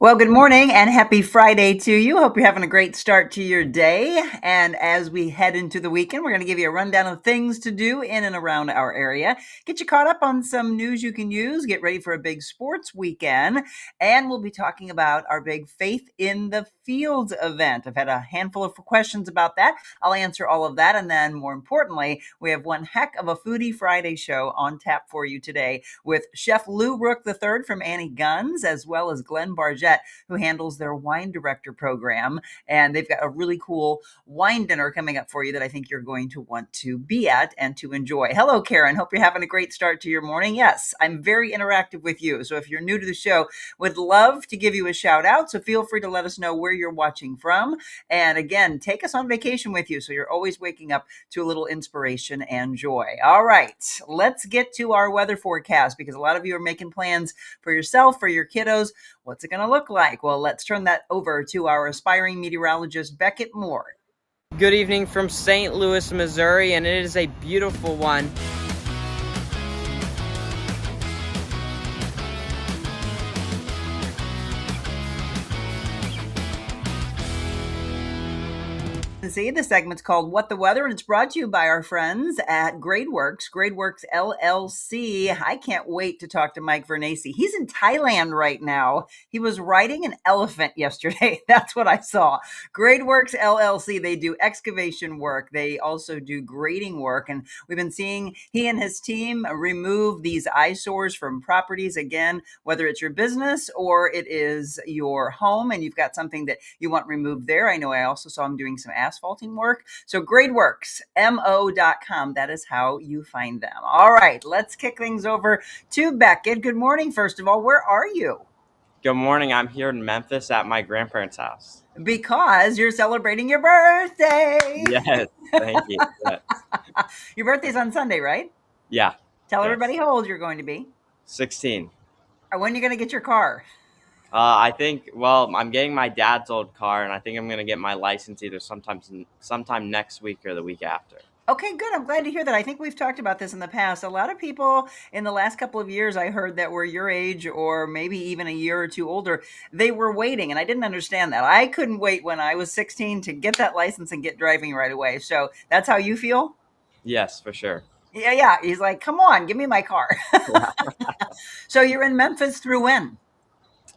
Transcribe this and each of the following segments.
Well, good morning and happy Friday to you. Hope you're having a great start to your day. And as we head into the weekend, we're going to give you a rundown of things to do in and around our area. Get you caught up on some news you can use. Get ready for a big sports weekend. And we'll be talking about our big Faith in the Fields event. I've had a handful of questions about that. I'll answer all of that. And then more importantly, we have one heck of a Foodie Friday show on tap for you today with Chef Lou Rook III from Annie Gunn's, as well as Glenn Bardgett, who handles their Wine Director program. And they've got a really cool wine dinner coming up for you that I think you're going to want to be at and to enjoy. Hello, Karen. Hope you're having a great start to your morning. Yes, I'm very interactive with you. So if you're new to the show, would love to give you a shout out. So feel free to let us know where you're watching from. And again, take us on vacation with you. So you're always waking up to a little inspiration and joy. All right, let's get to our weather forecast because a lot of you are making plans for yourself, for your kiddos. What's it going to look like? Well, let's turn that over to our aspiring meteorologist, Beckett Moore. Good evening from St. Louis, Missouri, and it is a beautiful one. See, the segment's called What the Weather, and it's brought to you by our friends at Gradeworks LLC. I can't wait to talk to Mike Vernacey. He's in Thailand right now. He was riding an elephant yesterday. That's what I saw. Gradeworks LLC, they do excavation work. They also do grading work, and we've been seeing he and his team remove these eyesores from properties. Again, whether it's your business or it is your home and you've got something that you want removed there. I know I also saw him doing some asphalting work. So gradeworksmo.com. That is how you find them. All right, let's kick things over to Beckett. Good morning, first of all. Where are you? Good morning. I'm here in Memphis at my grandparents' house. Because you're celebrating your birthday. Yes, thank you. Yes. Your birthday's on Sunday, right? Yeah. Tell Yes. everybody how old you're going to be. 16. Or when you're going to get your car. I'm getting my dad's old car, and I think I'm going to get my license either sometime next week or the week after. Okay, good. I'm glad to hear that. I think we've talked about this in the past. A lot of people in the last couple of years, I heard that were your age or maybe even a year or two older, they were waiting. And I didn't understand that. I couldn't wait when I was 16 to get that license and get driving right away. So that's how you feel? Yes, for sure. Yeah. He's like, come on, give me my car. Yeah. So you're in Memphis through when?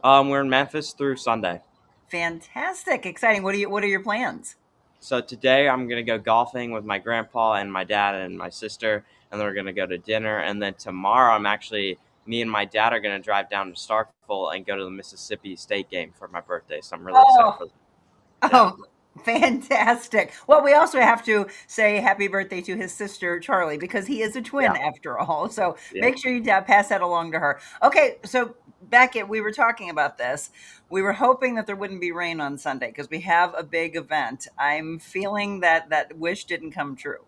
We're in Memphis through Sunday. Fantastic. Exciting. What are your plans? So today I'm going to go golfing with my grandpa and my dad and my sister, and then we're going to go to dinner. And then tomorrow me and my dad are going to drive down to Starkville and go to the Mississippi State game for my birthday. So I'm really excited for that. Oh, fantastic. Well, we also have to say happy birthday to his sister, Charlie, because he is a twin after all. So make sure you pass that along to her. Okay, so Beckett, we were talking about this. We were hoping that there wouldn't be rain on Sunday because we have a big event. I'm feeling that wish didn't come true.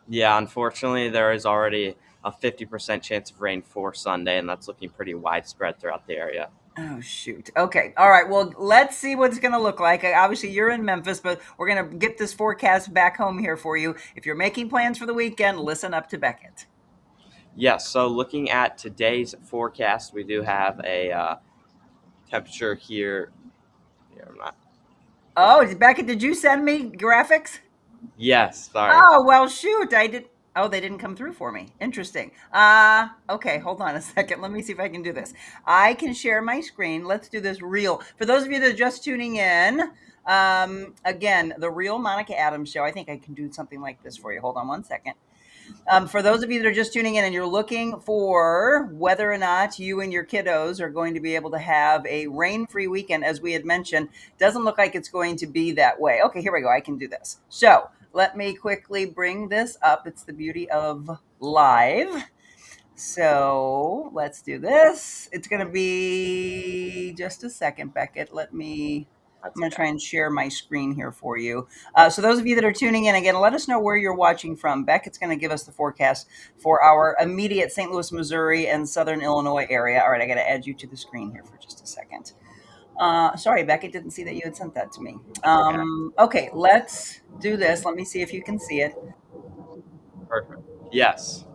Yeah, unfortunately, there is already a 50% chance of rain for Sunday, and that's looking pretty widespread throughout the area. Oh, shoot. Okay. All right. Well, let's see what it's going to look like. Obviously, you're in Memphis, but we're going to get this forecast back home here for you. If you're making plans for the weekend, listen up to Beckett. Yes, so looking at today's forecast, we do have a temperature here. Oh, Beckett, did you send me graphics? Yes, sorry. Oh, well, shoot. I did. Oh, they didn't come through for me. Interesting. Okay, hold on a second. Let me see if I can do this. I can share my screen. Let's do this real. For those of you that are just tuning in, again, the Real Monica Adams Show. I think I can do something like this for you. Hold on one second. For those of you that are just tuning in and you're looking for whether or not you and your kiddos are going to be able to have a rain-free weekend, as we had mentioned, doesn't look like it's going to be that way. Okay, here we go. I can do this. So let me quickly bring this up. It's the beauty of live. So let's do this. It's going to be just a second, Beckett. I'm going to try and share my screen here for you. So those of you that are tuning in, again, let us know where you're watching from. Beckett's going to give us the forecast for our immediate St. Louis, Missouri, and Southern Illinois area. All right, I got to add you to the screen here for just a second. Sorry, Beckett, didn't see that you had sent that to me. Okay, let's do this. Let me see if you can see it. Perfect. Yes.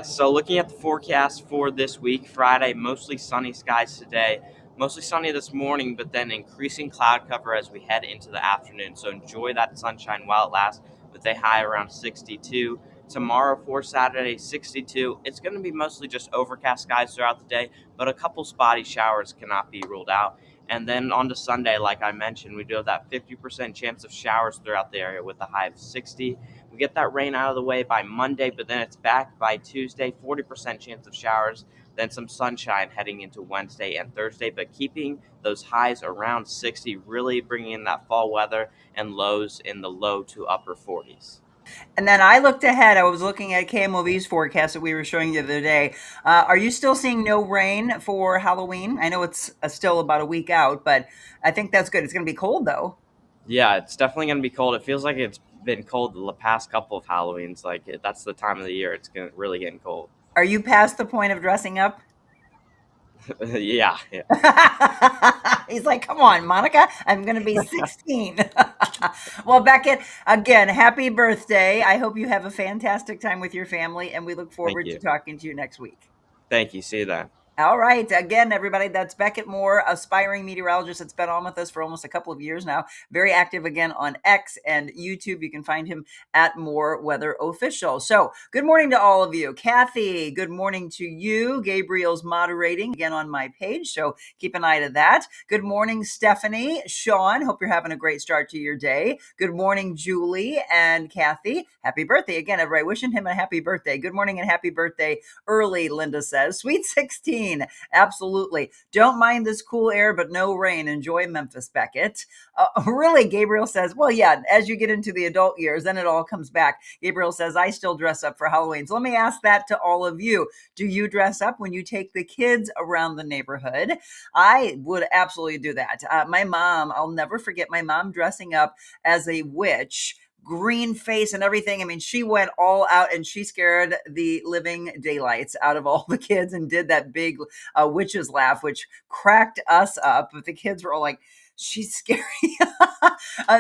So looking at the forecast for this week, Friday, mostly sunny skies today. Mostly sunny this morning, but then increasing cloud cover as we head into the afternoon. So enjoy that sunshine while it lasts, with a high around 62. Tomorrow for Saturday, 62. It's going to be mostly just overcast skies throughout the day, but a couple spotty showers cannot be ruled out. And then on to Sunday, like I mentioned, we do have that 50% chance of showers throughout the area with a high of 60. We get that rain out of the way by Monday, but then it's back by Tuesday, 40% chance of showers, then some sunshine heading into Wednesday and Thursday, but keeping those highs around 60, really bringing in that fall weather and lows in the low to upper 40s. And then I looked ahead. I was looking at KMOV's forecast that we were showing you the other day. Are you still seeing no rain for Halloween? I know it's still about a week out, but I think that's good. It's going to be cold, though. Yeah, it's definitely going to be cold. It feels like it's been cold the past couple of Halloweens. That's the time of the year it's really getting cold. Are you past the point of dressing up? Yeah. He's like, come on, Monica, I'm going to be 16. Well, Beckett, again, happy birthday. I hope you have a fantastic time with your family, and we look Thank forward to you. talking to you next week. Thank you. See you then. All right. Again, everybody, that's Beckett Moore, aspiring meteorologist that's been on with us for almost a couple of years now. Very active again on X and YouTube. You can find him at Moore Weather Official. So good morning to all of you. Kathy, good morning to you. Gabriel's moderating again on my page, so keep an eye to that. Good morning, Stephanie. Sean, hope you're having a great start to your day. Good morning, Julie and Kathy. Happy birthday. Again, everybody wishing him a happy birthday. Good morning and happy birthday early, Linda says. Sweet 16. Absolutely. Don't mind this cool air, but no rain. Enjoy Memphis, Beckett. Really, Gabriel says, well, yeah, as you get into the adult years, then it all comes back. Gabriel says, I still dress up for Halloween. So let me ask that to all of you. Do you dress up when you take the kids around the neighborhood? I would absolutely do that. My mom, I'll never forget my mom dressing up as a witch, green face and everything. I mean, she went all out and she scared the living daylights out of all the kids and did that big witch's laugh, which cracked us up. But the kids were all like, she's scary.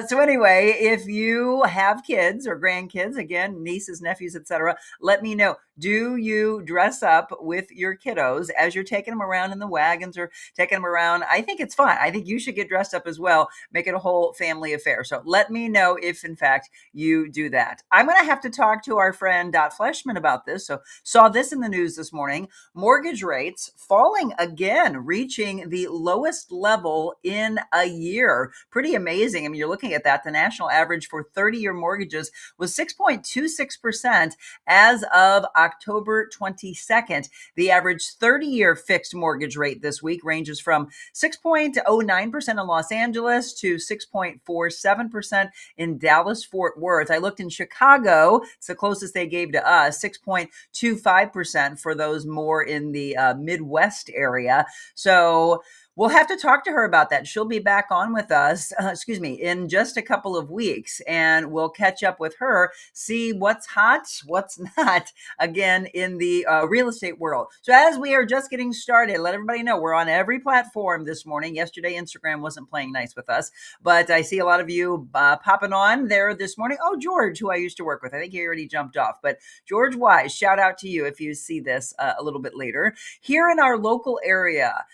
So anyway, if you have kids or grandkids, again, nieces, nephews, etc., let me know. Do you dress up with your kiddos as you're taking them around in the wagons or taking them around? I think it's fun. I think you should get dressed up as well. Make it a whole family affair. So let me know if, in fact, you do that. I'm going to have to talk to our friend Dot Fleshman about this. So saw this in the news this morning. Mortgage rates falling again, reaching the lowest level in a year. Pretty amazing. I mean, you're looking at that. The national average for 30-year mortgages was 6.26% as of October 22nd. The average 30-year fixed mortgage rate this week ranges from 6.09% in Los Angeles to 6.47% in Dallas-Fort Worth. I looked in Chicago. It's the closest they gave to us, 6.25% for those more in the Midwest area. So we'll have to talk to her about that. She'll be back on with us, in just a couple of weeks, and we'll catch up with her, see what's hot, what's not, again, in the real estate world. So as we are just getting started, let everybody know we're on every platform this morning. Yesterday, Instagram wasn't playing nice with us, but I see a lot of you popping on there this morning. Oh, George, who I used to work with. I think he already jumped off, but George Wise, shout out to you if you see this a little bit later. Here in our local area,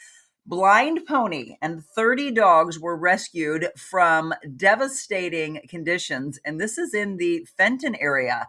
blind pony and 30 dogs were rescued from devastating conditions, and this is in the Fenton area.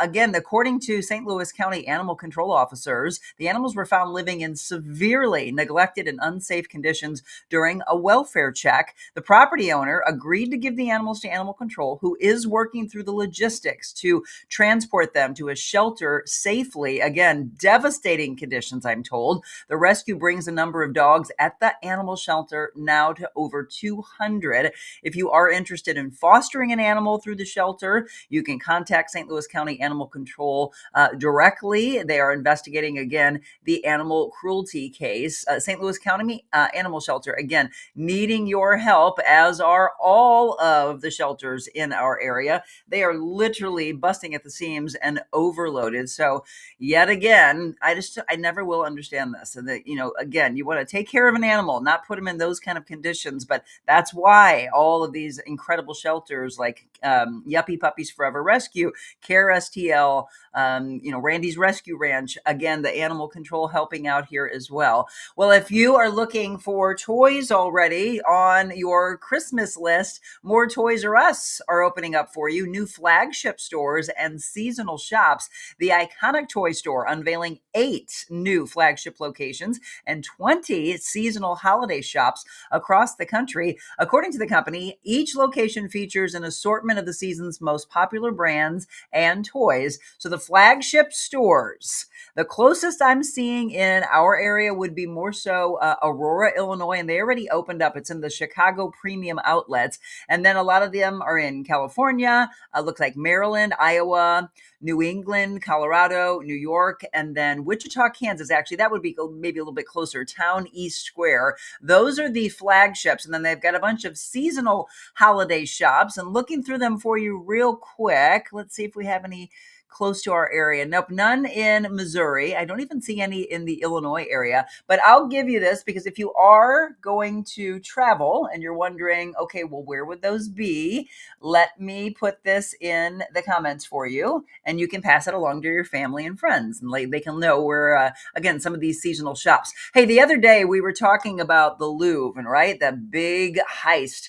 Again, according to St. Louis County animal control officers, the animals were found living in severely neglected and unsafe conditions during a welfare check. The property owner agreed to give the animals to animal control, who is working through the logistics to transport them to a shelter safely. Again, devastating conditions, I'm told. The rescue brings the number of dogs at the animal shelter now to over 200. If you are interested in fostering an animal through the shelter, you can contact St. Louis County Animal Control directly. They are investigating, again, the animal cruelty case. St. Louis County Animal Shelter, again, needing your help, as are all of the shelters in our area. They are literally busting at the seams and overloaded. So yet again, I never will understand this. And that, again, you want to take care of an animal, not put them in those kind of conditions. But that's why all of these incredible shelters like Yuppie Puppies Forever Rescue, Care STL, Randy's Rescue Ranch, again, the animal control helping out here as well. Well, if you are looking for toys already on your Christmas list, more Toys R Us are opening up for you. New flagship stores and seasonal shops. The iconic toy store unveiling 8 new flagship locations and 20 seasonal holiday shops across the country. According to the company, each location features an assortment of the season's most popular brands and toys. So the flagship stores, the closest I'm seeing in our area would be more so Aurora, Illinois, and they already opened up. It's in the Chicago Premium Outlets. And then a lot of them are in California, looks like Maryland, Iowa, New England, Colorado, New York, and then Wichita, Kansas. Actually, that would be maybe a little bit closer, Town East Square. Those are the flagships. And then they've got a bunch of seasonal holiday shops. And looking through them for you real quick, let's see if we have any close to our area. Nope, none in Missouri. I don't even see any in the Illinois area, but I'll give you this because if you are going to travel and you're wondering, okay, well, where would those be? Let me put this in the comments for you and you can pass it along to your family and friends and they can know where, again, some of these seasonal shops. Hey, the other day we were talking about the Louvre, right? That big heist.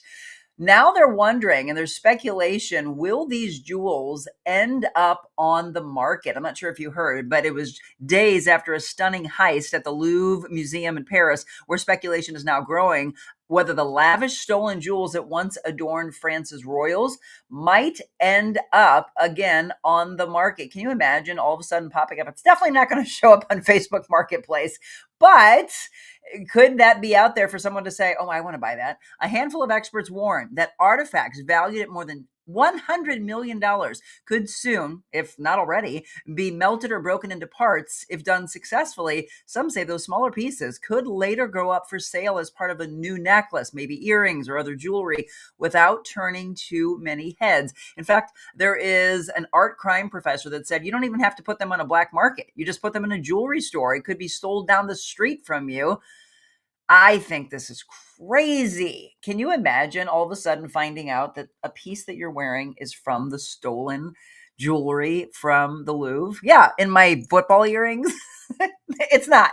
Now they're wondering, and there's speculation, will these jewels end up on the market? I'm not sure if you heard, but it was days after a stunning heist at the Louvre Museum in Paris, where speculation is now growing whether the lavish stolen jewels that once adorned France's royals might end up again on the market. Can you imagine all of a sudden popping up? It's definitely not going to show up on Facebook Marketplace, but could that be out there for someone to say, oh, I want to buy that? A handful of experts warn that artifacts valued at more than $100 million could soon, if not already, be melted or broken into parts if done successfully. Some say those smaller pieces could later go up for sale as part of a new necklace, maybe earrings or other jewelry, without turning too many heads. In fact, there is an art crime professor that said you don't even have to put them on a black market. You just put them in a jewelry store. It could be sold down the street from you. I think this is crazy. Can you imagine all of a sudden finding out that a piece that you're wearing is from the stolen jewelry from the Louvre? Yeah, in my football earrings. It's not.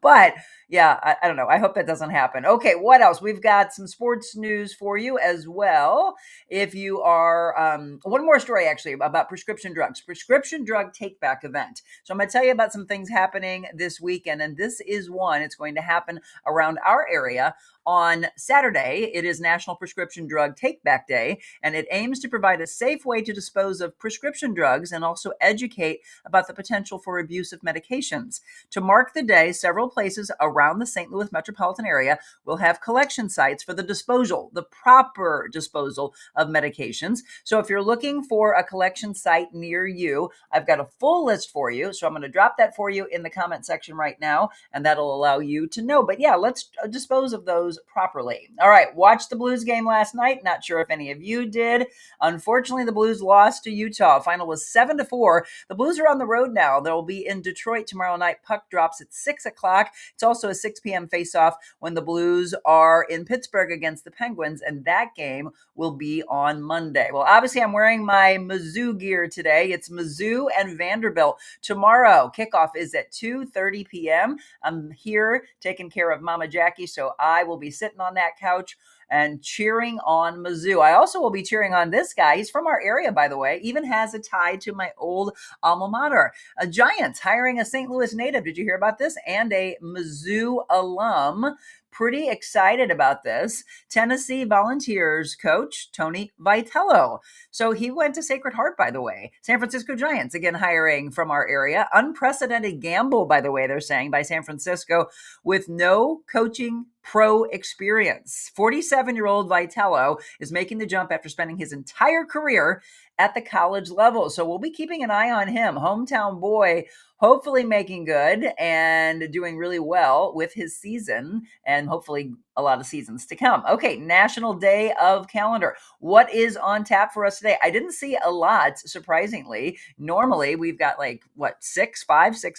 But yeah, I don't know. I hope that doesn't happen. Okay, what else? We've got some sports news for you as well. If you are, one more story actually about prescription drugs, prescription drug take back event. So I'm going to tell you about some things happening this weekend, and this is one. It's going to happen around our area on Saturday. It is National Prescription Drug Take Back Day, and it aims to provide a safe way to dispose of prescription drugs and also educate about the potential for abuse of medications. To mark the day, several places around the St. Louis metropolitan area will have collection sites for the disposal, the proper disposal of medications. So if you're looking for a collection site near you, I've got a full list for you. So I'm going to drop that for you in the comment section right now, and that'll allow you to know. But yeah, let's dispose of those properly. All right, watched the Blues game last night. Not sure if any of you did. Unfortunately, the Blues lost to Utah. Final was 7-4. The Blues are on the road now. They'll be in Detroit tomorrow night. Puck drops at 6 o'clock. It's also a 6 p.m. face-off when the Blues are in Pittsburgh against the Penguins, and that game will be on Monday. Well, obviously, I'm wearing my Mizzou gear today. It's Mizzou and Vanderbilt. Tomorrow, kickoff is at 2:30 p.m. I'm here taking care of Mama Jackie, so I will be sitting on that couch and cheering on Mizzou. I also will be cheering on this guy. He's from our area, by the way, even has a tie to my old alma mater. Giants hiring a St. Louis native. Did you hear about this? And a Mizzou alum. Pretty excited about this. Tennessee Volunteers coach Tony Vitello. So he went to Sacred Heart, by the way. San Francisco Giants, again, hiring from our area. Unprecedented gamble, by the way, they're saying, by San Francisco, with no coaching pro experience. 47-year-old Vitello is making the jump after spending his entire career at the college level. So we'll be keeping an eye on him. Hometown boy, hopefully making good and doing really well with his season, and hopefully a lot of seasons to come. Okay, National Day of Calendar. What is on tap for us today? I didn't see a lot, surprisingly. Normally, we've got like, what, 6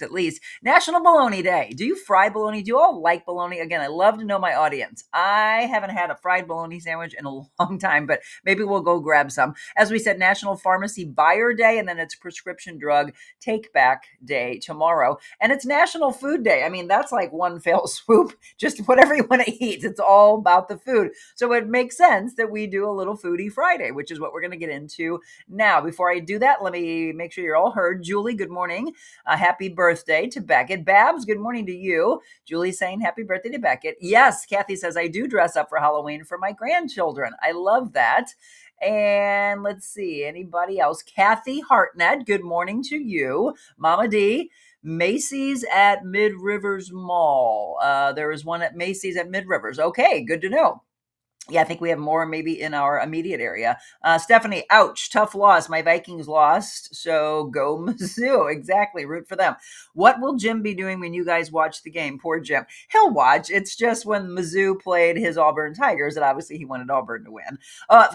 at least. National Bologna Day. Do you fry bologna? Do you all like bologna? Again, I love to know my audience. I haven't had a fried bologna sandwich in a long time, but maybe we'll go grab some. As we said, National Pharmacy Buyer Day, and then it's Prescription Drug Take Back Day tomorrow. And it's National Food Day. I mean, that's like one fell swoop. Just whatever you want to eat. It's all about the food. So it makes sense that we do a little Foodie Friday, which is what we're going to get into now. Before I do that, let me make sure you're all heard. Julie, good morning. Happy birthday to Beckett. Babs, good morning to you. Julie saying happy birthday to Beckett. Yes, Kathy says, I do dress up for Halloween for my grandchildren. I love that. And let's see, anybody else? Kathy Hartnett, good morning to you. Mama D, Macy's at Mid Rivers Mall. There is one at Macy's at Mid Rivers. Okay, good to know. Yeah, I think we have more maybe in our immediate area. Stephanie, ouch, tough loss. My Vikings lost, so go Mizzou. Exactly, root for them. What will Jim be doing when you guys watch the game? Poor Jim. He'll watch. It's just when Mizzou played his Auburn Tigers that obviously he wanted Auburn to win.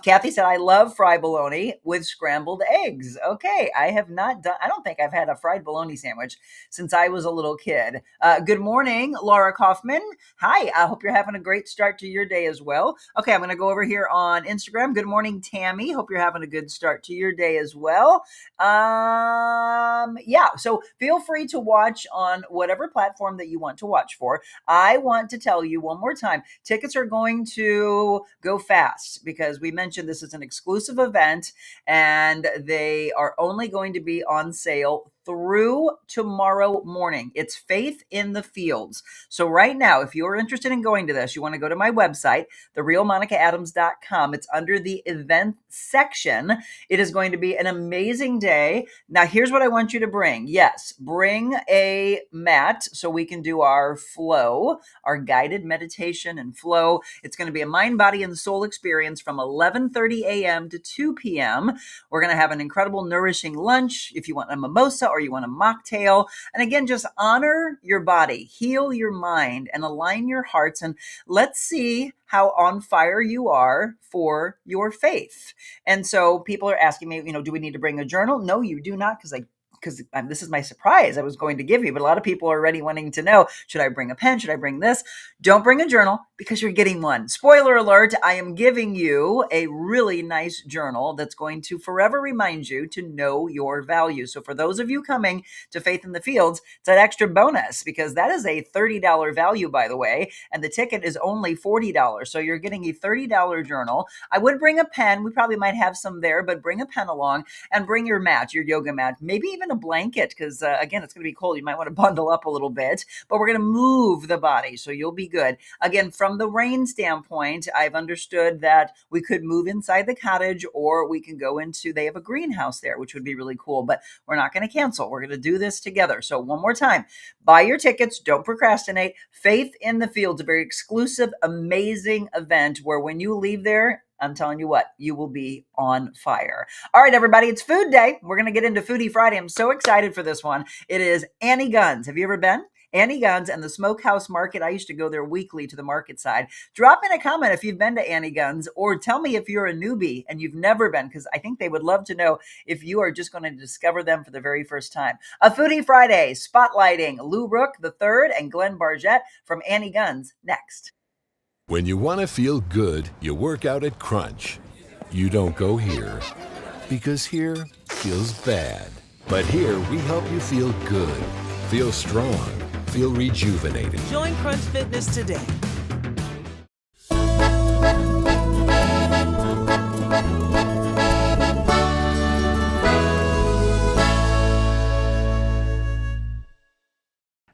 Kathy said, I love fried bologna with scrambled eggs. Okay, I don't think I've had a fried bologna sandwich since I was a little kid. Good morning, Laura Kaufman. Hi, I hope you're having a great start to your day as well. Okay, I'm going to go over here on Instagram. Good morning, Tammy. Hope you're having a good start to your day as well. So feel free to watch on whatever platform that you want to watch for. I want to tell you one more time, tickets are going to go fast because we mentioned this is an exclusive event and they are only going to be on sale through tomorrow morning. It's Faith in the Fields. So right now, if you're interested in going to this, you want to go to my website, therealmonicaadams.com. It's under the event section. It is going to be an amazing day. Now, here's what I want you to bring. Yes, bring a mat so we can do our flow, our guided meditation and flow. It's going to be a mind, body, and soul experience from 11:30 a.m. to 2 p.m. We're going to have an incredible, nourishing lunch. If you want a mimosa or you want a mocktail. And again, just honor your body, heal your mind, and align your hearts. And let's see how on fire you are for your faith. And so people are asking me, do we need to bring a journal? No, you do not, because this is my surprise I was going to give you, but a lot of people are already wanting to know, should I bring a pen? Should I bring this? Don't bring a journal because you're getting one. Spoiler alert, I am giving you a really nice journal that's going to forever remind you to know your value. So for those of you coming to Faith in the Fields, it's an extra bonus because that is a $30 value, by the way, and the ticket is only $40. So you're getting a $30 journal. I would bring a pen. We probably might have some there, but bring a pen along and bring your mat, your yoga mat, maybe even a blanket because, again, it's going to be cold. You might want to bundle up a little bit, but we're going to move the body, so you'll be good. Again, from the rain standpoint, I've understood that we could move inside the cottage or we can go into, they have a greenhouse there, which would be really cool, but we're not going to cancel. We're going to do this together. So one more time, buy your tickets. Don't procrastinate. Faith in the Fields, a very exclusive, amazing event where when you leave there, I'm telling you what, you will be on fire. All right, everybody, it's food day. We're going to get into Foodie Friday. I'm so excited for this one. It is Annie Gunn's. Have you ever been? Annie Gunn's and the Smokehouse Market. I used to go there weekly to the market side. Drop in a comment if you've been to Annie Gunn's, or tell me if you're a newbie and you've never been, because I think they would love to know if you are just going to discover them for the very first time. A Foodie Friday, spotlighting Lou Rook III and Glenn Bardgett from Annie Gunn's next. When you want to feel good, you work out at Crunch. You don't go here, because here feels bad. But here we help you feel good, feel strong, feel rejuvenated. Join Crunch Fitness today.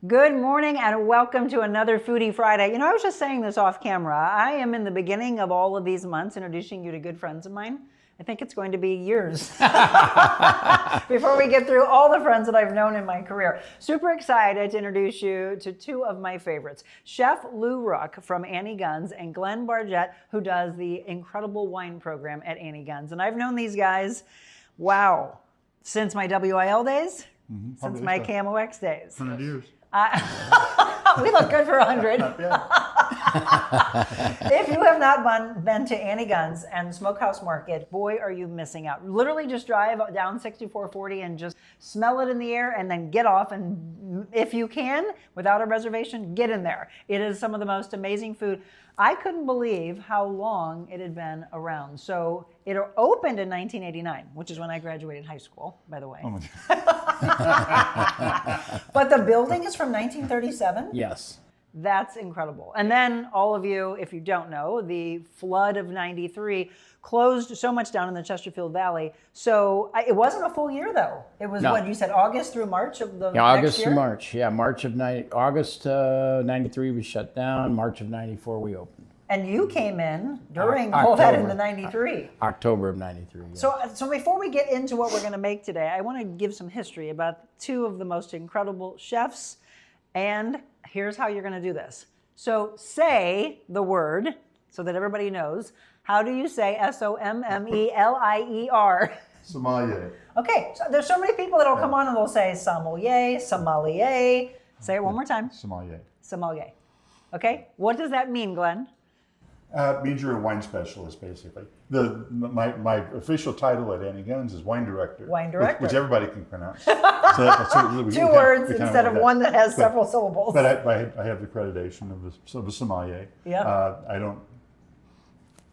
Good morning and welcome to another Foodie Friday. I was just saying this off camera. I am in the beginning of all of these months introducing you to good friends of mine. I think it's going to be years before we get through all the friends that I've known in my career. Super excited to introduce you to two of my favorites, Chef Lou Rook from Annie Gunn's and Glenn Bardgett, who does the incredible wine program at Annie Gunn's. And I've known these guys, Wow. Since my WIL days? Mm-hmm. Since my Camo X days. 100 years. We look good for 100. If you have not been to Annie Gunn's and Smokehouse Market, boy, are you missing out. Literally just drive down 6440 and just smell it in the air and then get off. And if you can, without a reservation, get in there. It is some of the most amazing food. I couldn't believe how long it had been around. So it opened in 1989, which is when I graduated high school, by the way. Oh, But the building is from 1937? Yes. That's incredible. And then all of you, if you don't know, the flood of 93 closed so much down in the Chesterfield Valley. So it wasn't a full year though. It was what you said, August through March of the next August year? to March. Yeah, August 93 we shut down. March of 94 we opened. And you came in during all that in the October. 93. October of 93. Yeah. So before we get into what we're going to make today, I want to give some history about two of the most incredible chefs. And here's how you're going to do this. So say the word so that everybody knows. How do you say Sommelier? Sommelier. Okay, so there's so many people that'll come on and they'll say sommelier, sommelier. Say it one more time. Sommelier. Sommelier. Okay, what does that mean, Glenn? Means you're a wine specialist, basically. My official title at Annie Gunn's is Wine Director. Wine Director. Which everybody can pronounce. So that's Two words instead of one that has several syllables. But I have the accreditation of a sommelier. Yeah.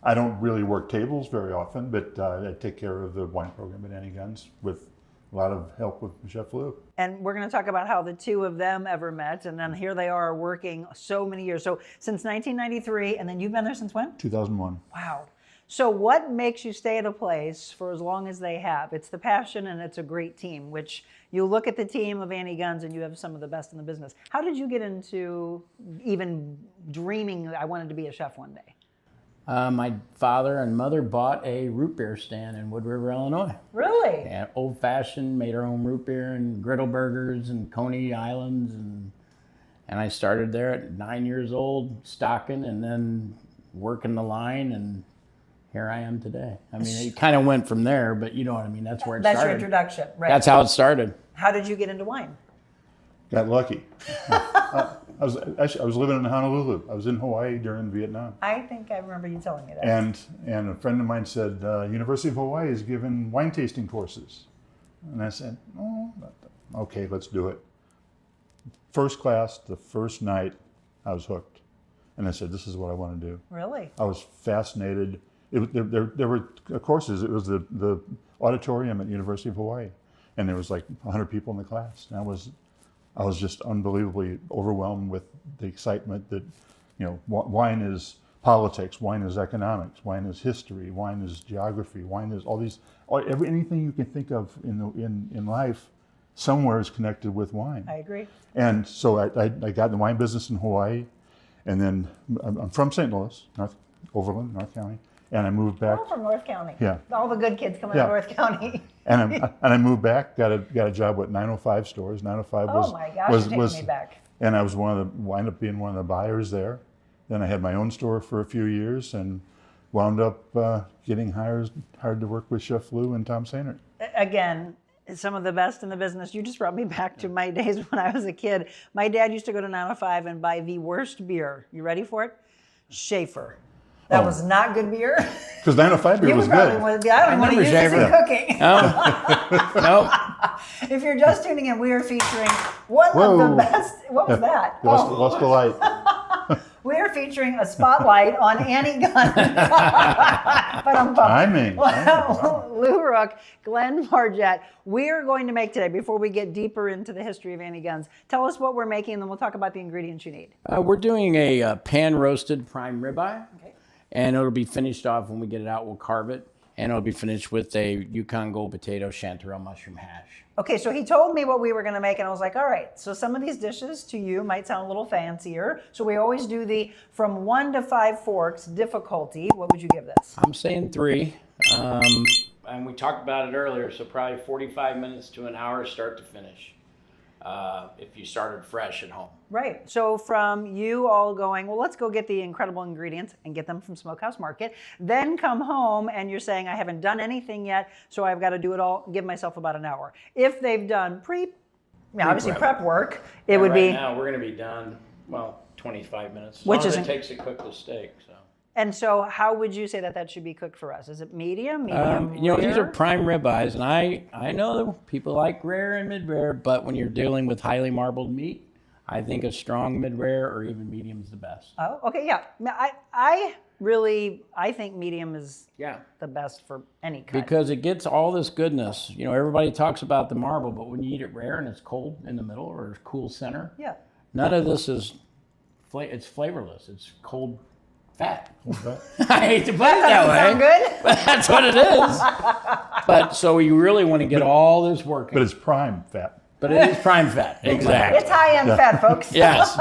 I don't really work tables very often, but I take care of the wine program at Annie Gunn's with a lot of help with Chef Lou. And we're going to talk about how the two of them ever met, and then here they are working so many years. So since 1993, and then you've been there since when? 2001. Wow. So what makes you stay at a place for as long as they have? It's the passion and it's a great team, which you look at the team of Annie Gunn's and you have some of the best in the business. How did you get into even dreaming that I wanted to be a chef one day? My father and mother bought a root beer stand in Wood River, Illinois. Really? And old fashioned, made our own root beer and griddle burgers and Coney Islands. And I started there at 9 years old, stocking and then working the line. And here I am today. I mean, it kind of went from there, but you know what I mean? That's where it started. That's your introduction, right? That's how it started. How did you get into wine? Got lucky. I was living in Honolulu. I was in Hawaii during Vietnam. I think I remember you telling me that. And a friend of mine said, University of Hawaii is giving wine tasting courses. And I said, oh, okay, let's do it. First class, the first night, I was hooked. And I said, this is what I want to do. Really? I was fascinated. There were courses. It was the auditorium at University of Hawaii. And there was like 100 people in the class. And I was just unbelievably overwhelmed with the excitement that, you know, wine is politics, wine is economics, wine is history, wine is geography, wine is anything you can think of in life, somewhere is connected with wine. I agree. And so I got in the wine business in Hawaii, and then I'm from St. Louis, Overland, North County, and I moved back. All from North County. Yeah. All the good kids coming out of North County. And I moved back, got a job with 905 stores. 905 was. Oh my gosh, you're taking me back. And I wound up being one of the buyers there. Then I had my own store for a few years and wound up getting hired to work with Chef Lou and Tom Sainert. Again, some of the best in the business. You just brought me back to my days when I was a kid. My dad used to go to 905 and buy the worst beer. You ready for it? Schaefer. That was not good beer. Because 905 beer was good. I don't want to use this in cooking. Nope. If you're just tuning in, we are featuring one of the best. What was that? Lost the light. We are featuring a spotlight on Annie Gunn. Timing. Lou Rook, Glenn Bardgett. We are going to make today, before we get deeper into the history of Annie Gunn's, tell us what we're making, and then we'll talk about the ingredients you need. We're doing a pan-roasted prime ribeye. Okay. And it'll be finished off when we get it out. We'll carve it, and it'll be finished with a Yukon Gold potato chanterelle mushroom hash. Okay, so he told me what we were going to make, and I was like, all right, so some of these dishes to you might sound a little fancier. So we always do the from 1 to 5 forks difficulty. What would you give this? I'm saying 3. And we talked about it earlier, so probably 45 minutes to an hour start to finish. if you started fresh at home. Right. So from you all going, well, let's go get the incredible ingredients and get them from Smokehouse Market, then come home and you're saying, I haven't done anything yet, so I've got to do it all, give myself about an hour. If they've done obviously prep work, it would be... Right now, we're going to be done, 25 minutes. Which is is... it takes to cook the steak, so... And so how would you say that should be cooked for us? Is it medium rare? These are prime ribeyes, and I know that people like rare and mid-rare, but when you're dealing with highly marbled meat, I think a strong mid-rare or even medium is the best. Oh, okay, yeah. I think medium is the best for any cut. Because it gets all this goodness. Everybody talks about the marble, but when you eat it rare and it's cold in the middle or cool center, none of this is, it's flavorless. It's cold fat. I hate to put it that way. Sound good? But that's what it is. But so you really want to get all this working. But it's prime fat. But it is prime fat. Exactly. It's high-end fat, folks. Yes.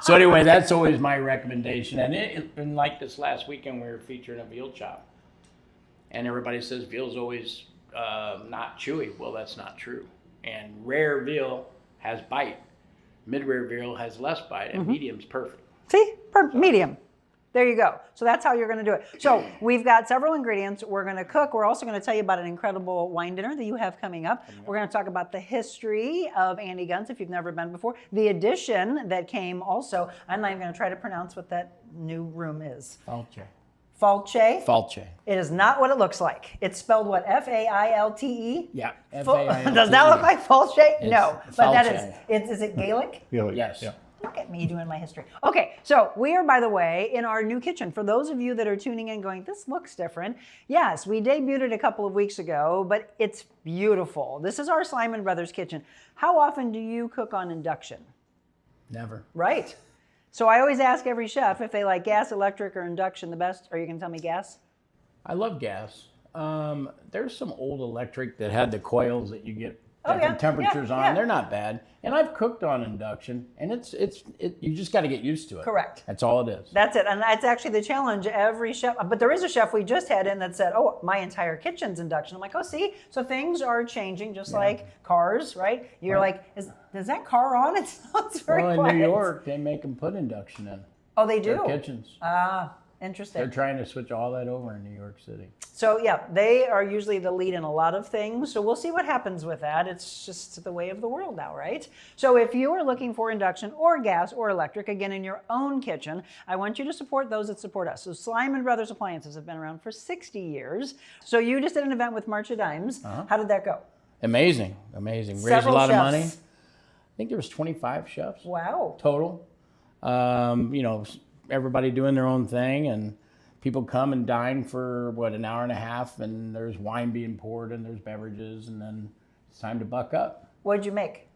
So anyway, that's always my recommendation. And like this last weekend, we were featuring a veal chop. And everybody says veal's always not chewy. Well, that's not true. And rare veal has bite. Mid-rare veal has less bite, and medium's perfect. See? Medium. There you go. So that's how you're going to do it. So we've got several ingredients. We're going to cook. We're also going to tell you about an incredible wine dinner that you have coming up. We're going to talk about the history of Andy Gunn's if you've never been before. The addition that came also. I'm not even going to try to pronounce what that new room is. Falche? Falche. It is not what it looks like. It's spelled what? F-A-I-L-T-E? Yeah. F-A-I-L-T-E. Does that look like Falche? No. But Falche. is it Gaelic? Gaelic. Yes. Yeah. Look at me doing my history. Okay, so we are, by the way, in our new kitchen. For those of you that are tuning in going, this looks different. Yes, we debuted it a couple of weeks ago, but it's beautiful. This is our Slyman Brothers kitchen. How often do you cook on induction? Never. Right. So I always ask every chef if they like gas, electric, or induction the best. Are you going to tell me gas? I love gas. There's some old electric that had the coils that you get different temperatures on. They're not bad. And I've cooked on induction, and you just got to get used to it. Correct. That's all it is. That's it. And that's actually the challenge. Every chef, but there is a chef we just had in that said, oh, my entire kitchen's induction. I'm like, oh, see? So things are changing just like cars, right? You're like, is that car on? It sounds very quiet. In New York, they make them put induction in. Oh, they do? Their kitchens. Interesting. They're trying to switch all that over in New York City. So yeah, they are usually the lead in a lot of things. So we'll see what happens with that. It's just the way of the world now, right? So if you are looking for induction or gas or electric, again, in your own kitchen, I want you to support those that support us. So Slyman Brothers Appliances have been around for 60 years. So you just did an event with March of Dimes. How did that go? Amazing. Raised a lot of money. I think there was 25 chefs. Wow. Total. Everybody doing their own thing, and people come and dine for an hour and a half, and there's wine being poured and there's beverages, and then it's time to buck up. What did you make?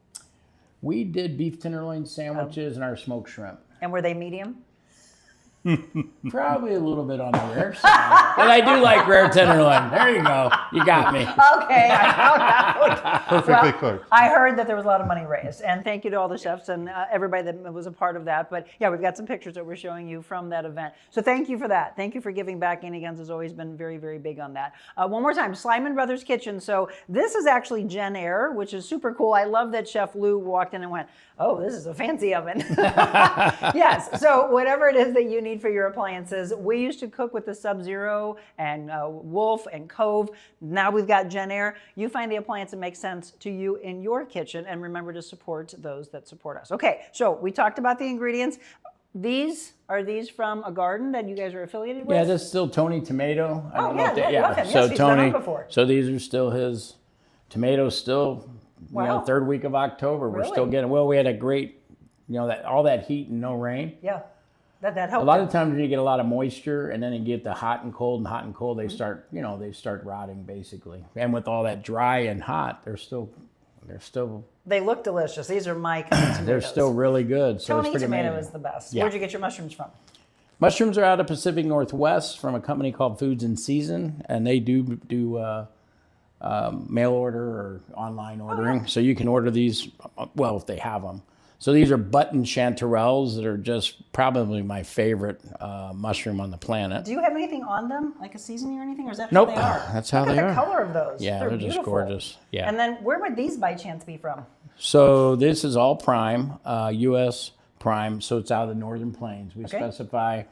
We did beef tenderloin sandwiches and our smoked shrimp. And were they medium? Probably a little bit on the rare side. But I do like rare tenderloin. There you go. You got me. Okay, I found out. Perfectly cooked. I heard that there was a lot of money raised. And thank you to all the chefs and everybody that was a part of that. But yeah, we've got some pictures that we're showing you from that event. So thank you for that. Thank you for giving back. Andy Gunn's has always been very, very big on that. One more time, Slyman Brothers Kitchen. So this is actually Gen Air, which is super cool. I love that Chef Lou walked in and went, oh, this is a fancy oven. Yes, so whatever it is that you need for your appliances, we used to cook with the Sub-Zero and Wolf and Cove. Now we've got Gen Air. You find the appliance that makes sense to you in your kitchen, and remember to support those that support us. Okay, so we talked about the ingredients. Are these from a garden that you guys are affiliated with? Yeah, this is still Tony Tomato. I love him. So Yes, he's Tony, been on before. so these are still his tomatoes. Still, Wow. third week of October, we're still getting. Well, we had a great, all that heat and no rain. Yeah, that helped. A lot of times when you get a lot of moisture and then you get the hot and cold, they start, they start rotting basically. And with all that dry and hot, they're still. They look delicious. These are my kind of tomatoes. They're still really good. So Tony it's pretty tomato amazing. is the best. Yeah. Where'd you get your mushrooms from? Mushrooms are out of Pacific Northwest from a company called Foods in Season, and they do mail order or online ordering. So you can order these, if they have them. So these are button chanterelles that are just probably my favorite mushroom on the planet. Do you have anything on them, like a seasoning or anything, or is that Nope, how they are? that's how Look they at are. the color of those. Yeah, they're just beautiful. gorgeous. Yeah. And then where would these by chance be from? So this is all prime, U.S. prime. So it's out of the Northern Plains. We specify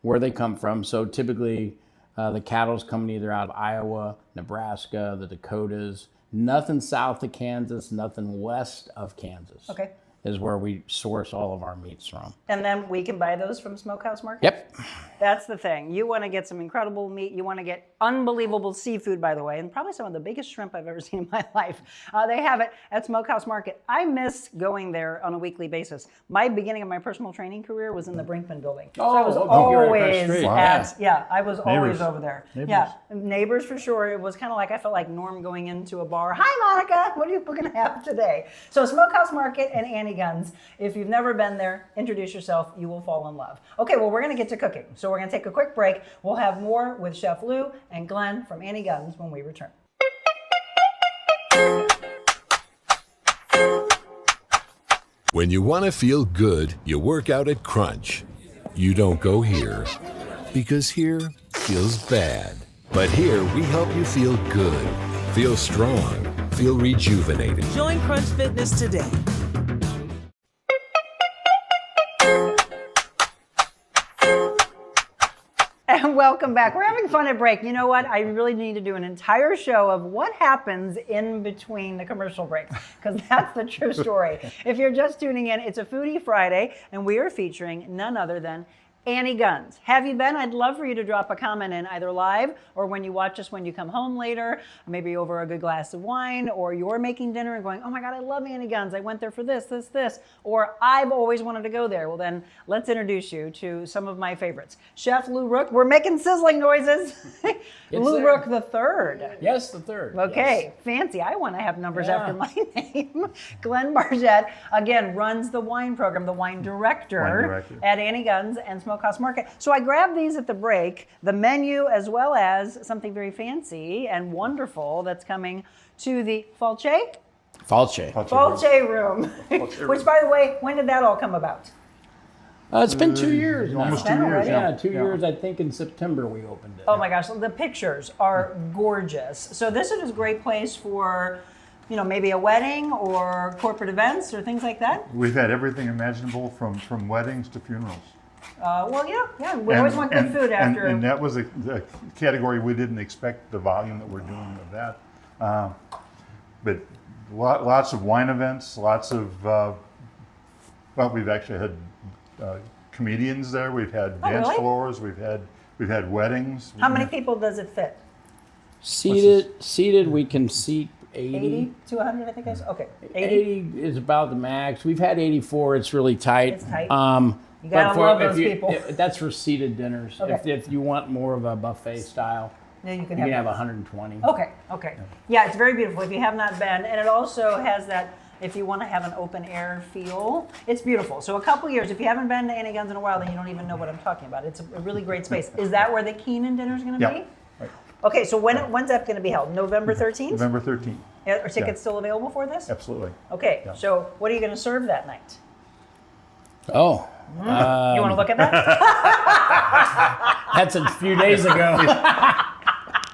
where they come from. So typically the cattle's coming either out of Iowa, Nebraska, the Dakotas. Nothing south of Kansas, nothing west of Kansas. Okay. Is where we source all of our meats from. And then we can buy those from Smokehouse Market? Yep. That's the thing. You want to get some incredible meat. You want to get unbelievable seafood, by the way, and probably some of the biggest shrimp I've ever seen in my life. They have it at Smokehouse Market. I miss going there on a weekly basis. My beginning of my personal training career was in the Brinkman building. So I was always I was always over there. Neighbors. Yeah, neighbors for sure. It was kind of like, I felt like Norm going into a bar. Hi, Monica. What are you going to have today? So Smokehouse Market and Annie Gunn's. If you've never been there, introduce yourself. You will fall in love. Okay, well, we're going to get to cooking. So we're going to take a quick break. We'll have more with Chef Lou and Glenn from Annie Gunn's when we return. When you want to feel good, you work out at Crunch. You don't go here, because here feels bad. But here we help you feel good, feel strong, feel rejuvenated. Join Crunch Fitness today. And welcome back. We're having fun at break. You know what? I really need to do an entire show of what happens in between the commercial breaks, because that's the true story. If you're just tuning in, it's a Foodie Friday, and we are featuring none other than Annie Gunn's. Have you been? I'd love for you to drop a comment in either live or when you watch us when you come home later, maybe over a good glass of wine, or you're making dinner and going, oh my God, I love Annie Gunn's. I went there for this, or I've always wanted to go there. Well, then let's introduce you to some of my favorites. Chef Lou Rook. We're making sizzling noises. Lou Rook the third. Yes, the third. Okay, yes. Fancy. I want to have numbers after my name. Glenn Bardgett, again, runs the wine program, the wine director at Annie Gunn's and Smokehouse Market. So I grabbed these at the break, the menu as well as something very fancy and wonderful that's coming to the Falce room. Which, by the way, when did that all come about? It's been 2 years. Almost 2 years. Yeah, 2 years. I think in September we opened it. Oh my gosh, the pictures are gorgeous. So this is a great place for, maybe a wedding or corporate events or things like that. We've had everything imaginable from weddings to funerals. We always want good food after. And that was a category we didn't expect the volume that we're doing of that. But lots of wine events, lots of, we've actually had comedians there. We've had dance floors. We've had weddings. How many people does it fit? Seated, we can seat 80 to 100, I think that's okay. 80 is about the max. We've had 84. It's really tight. It's tight. You gotta love those people. That's for seated dinners. Okay. If you want more of a buffet style, you can have 120. Okay. Yeah, it's very beautiful if you have not been, and it also has that. If you want to have an open air feel, it's beautiful. So a couple years, if you haven't been to Annie Gunn's in a while, then you don't even know what I'm talking about. It's a really great space. Is that where the Keenan dinner is going to be? Right. Okay, so when's that going to be held? November 13th? November 13th. Are tickets still available for this? Absolutely. Okay, so what are you going to serve that night? Oh. You want to look at that? That's a few days ago.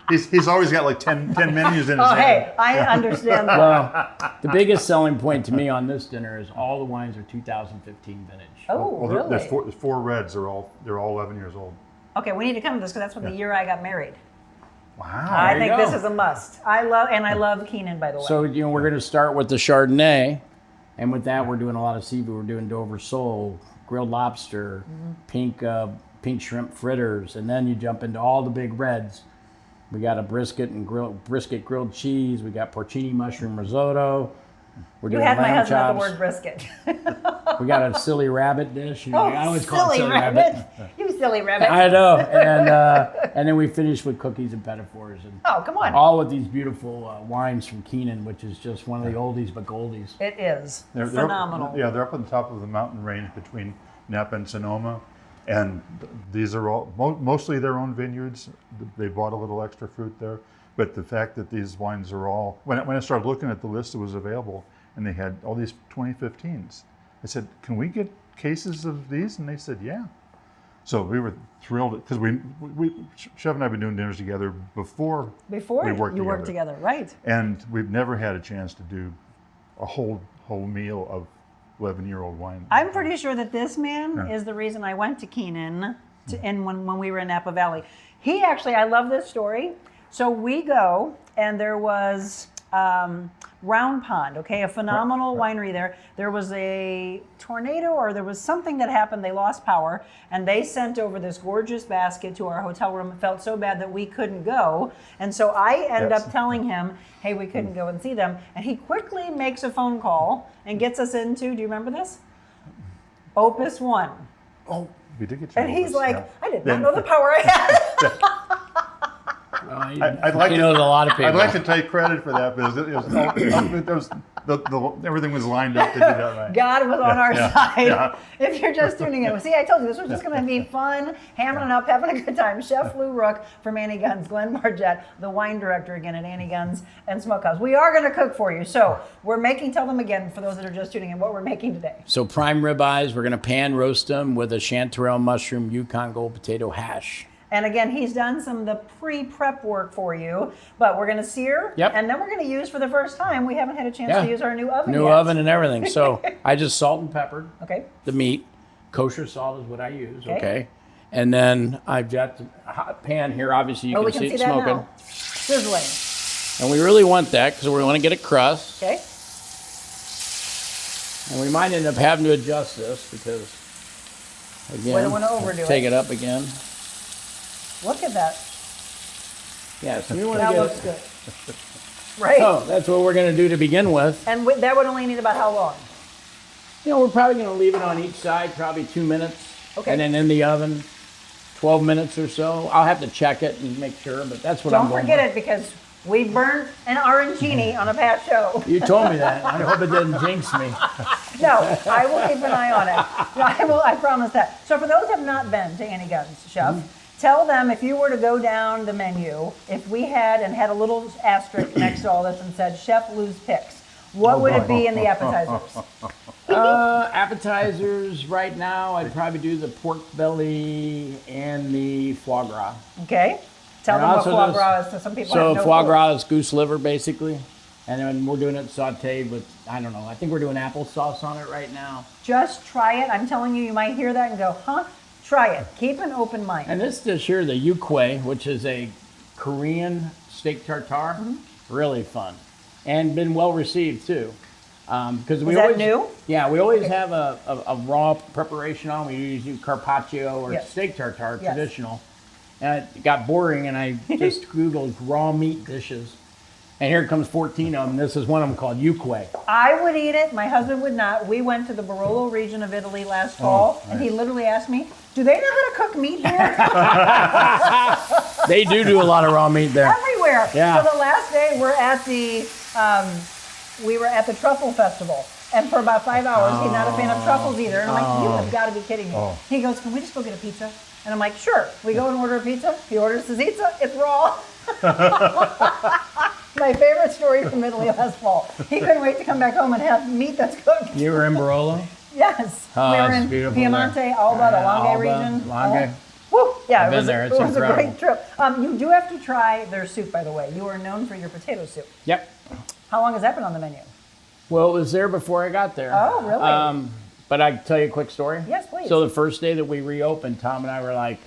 He's always got like 10 menus in his hand. Hey, I understand that. Well, the biggest selling point to me on this dinner is all the wines are 2015 vintage. Oh, really? There's four reds. They're all 11 years old. Okay, we need to come to this because that's when the year I got married. Wow. I think this is a must. I love Keenan, by the way. So we're going to start with the Chardonnay, and with that we're doing a lot of seafood. We're doing Dover sole, grilled lobster, pink shrimp fritters, and then you jump into all the big reds. We got a brisket grilled cheese. We got porcini mushroom risotto. We're doing had my lamb husband chops. at the word brisket. We got a silly rabbit dish. I always call it silly rabbit. You silly rabbit. I know. And then we finish with cookies and petit fours. And come on. All with these beautiful wines from Keenan, which is just one of the oldies but goldies. It is. They're phenomenal. They're up on the top of the mountain range between Napa and Sonoma. And these are all mostly their own vineyards. They bought a little extra fruit there. But the fact that these wines are all, when I started looking at the list that was available, and they had all these 2015s, I said, can we get cases of these? And they said, yeah. So we were thrilled because Chef and I have been doing dinners together before we worked worked together, right? And we've never had a chance to do a whole whole meal of 11-year-old wine. I'm pretty sure that this man is the reason I went to Keenan and when we were in Napa Valley. He actually, I love this story. So we go, and there was Round Pond, okay, a phenomenal winery there. There was a tornado or there was something that happened. They lost power, and they sent over this gorgeous basket to our hotel room. It felt so bad that we couldn't go. And so I end up telling him, hey, we couldn't go and see them. And he quickly makes a phone call and gets us into, do you remember this? Opus One. Oh, we did get you. And he's like, I did not know the power I had. I'd like he knows a lot of people. I'd like to take credit for that because everything was lined up to do that right. God was on our side. If you're just tuning in. See, I told you this was just going to be fun, hamming it up, having a good time. Chef Lou Rook from Annie Gunn's, Glenn Bardgett, the wine director again at Annie Gunn's and Smokehouse. We are going to cook for you. So we're making, tell them again for those that are just tuning in, what we're making today. So prime ribeyes, we're going to pan roast them with a chanterelle mushroom Yukon Gold potato hash. And again, he's done some of the pre-prep work for you, but we're going to sear, and then we're going to use for the first time. We haven't had a chance to use our new oven yet. New oven and everything. So I just salt and peppered the meat. Kosher salt is what I use, okay? And then I've got the hot pan here. Obviously, you can see it smoking. Now. Sizzling. And we really want that because we want to get a crust. Okay. And we might end up having to adjust this because, again, we don't want to overdo take it up again. Look at that. Yeah, so we want that to get looks good. Right? So that's what we're going to do to begin with. And that would only need about how long? You know, we're probably going to leave it on each side, probably 2 minutes. Okay. And then in the oven, 12 minutes or so. I'll have to check it and make sure, but that's what I'm going with. Don't forget it because we burnt an arancini on a past show. You told me that. I hope it didn't jinx me. No, I will keep an eye on it. I promise that. So for those who have not been to Annie Gunn's, Chef, tell them if you were to go down the menu, if we had a little asterisk next to all this and said Chef Lou's picks, what would it be in the appetizers? Appetizers right now, I'd probably do the pork belly and the foie gras. Okay. Tell them what foie gras is to some people. So foie gras is goose liver basically. And then we're doing it sauteed with, I don't know, I think we're doing applesauce on it right now. Just try it. I'm telling you, you might hear that and go, huh? Try it. Keep an open mind. And this dish here, the yukwe, which is a Korean steak tartare, really fun. And been well received too. Because we always, new? Yeah, we always have a raw preparation on. We usually do carpaccio or steak tartare, traditional. And it got boring, and I just Googled raw meat dishes. And here comes 14 of them. This is one of them called yukwe. I would eat it. My husband would not. We went to the Barolo region of Italy last fall, and he literally asked me, do they know how to cook meat here? They do a lot of raw meat there. Everywhere. Yeah. So the last day, we were at the Truffle Festival. And for about 5 hours, he's not a fan of truffles either. And I'm like, you have got to be kidding me. He goes, can we just go get a pizza? And I'm like, sure. We go and order a pizza. He orders the pizza. It's raw. My favorite story from Italy last fall. He couldn't wait to come back home and have meat that's cooked. You were in Barolo? Yes. Oh, we were that's in beautiful Piemonte, there. Alba, the Langhe region. Langhe. Woo! Yeah, I've been there. It's it was incredible. a great trip. You do have to try their soup, by the way. You are known for your potato soup. Yep. How long has that been on the menu? Well, it was there before I got there. Oh, really? But I can tell you a quick story. Yes, please. So the first day that we reopened, Tom and I were like,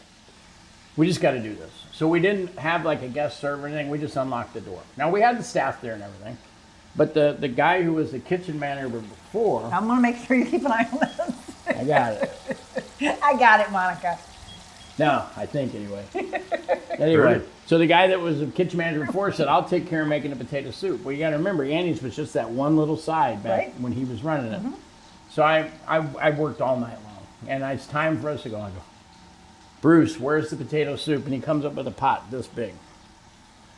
we just got to do this. So we didn't have like a guest server or anything. We just unlocked the door. Now we had the staff there and everything, but the guy who was the kitchen manager before. I'm going to make sure you keep an eye on this. I got it. I got it, Monica. No, I think anyway. Anyway, so the guy that was the kitchen manager before said, I'll take care of making the potato soup. Well, you got to remember, Annie's was just that one little side back when he was running it. So I worked all night long, and it's time for us to go. I go, Bruce, where's the potato soup? And he comes up with a pot this big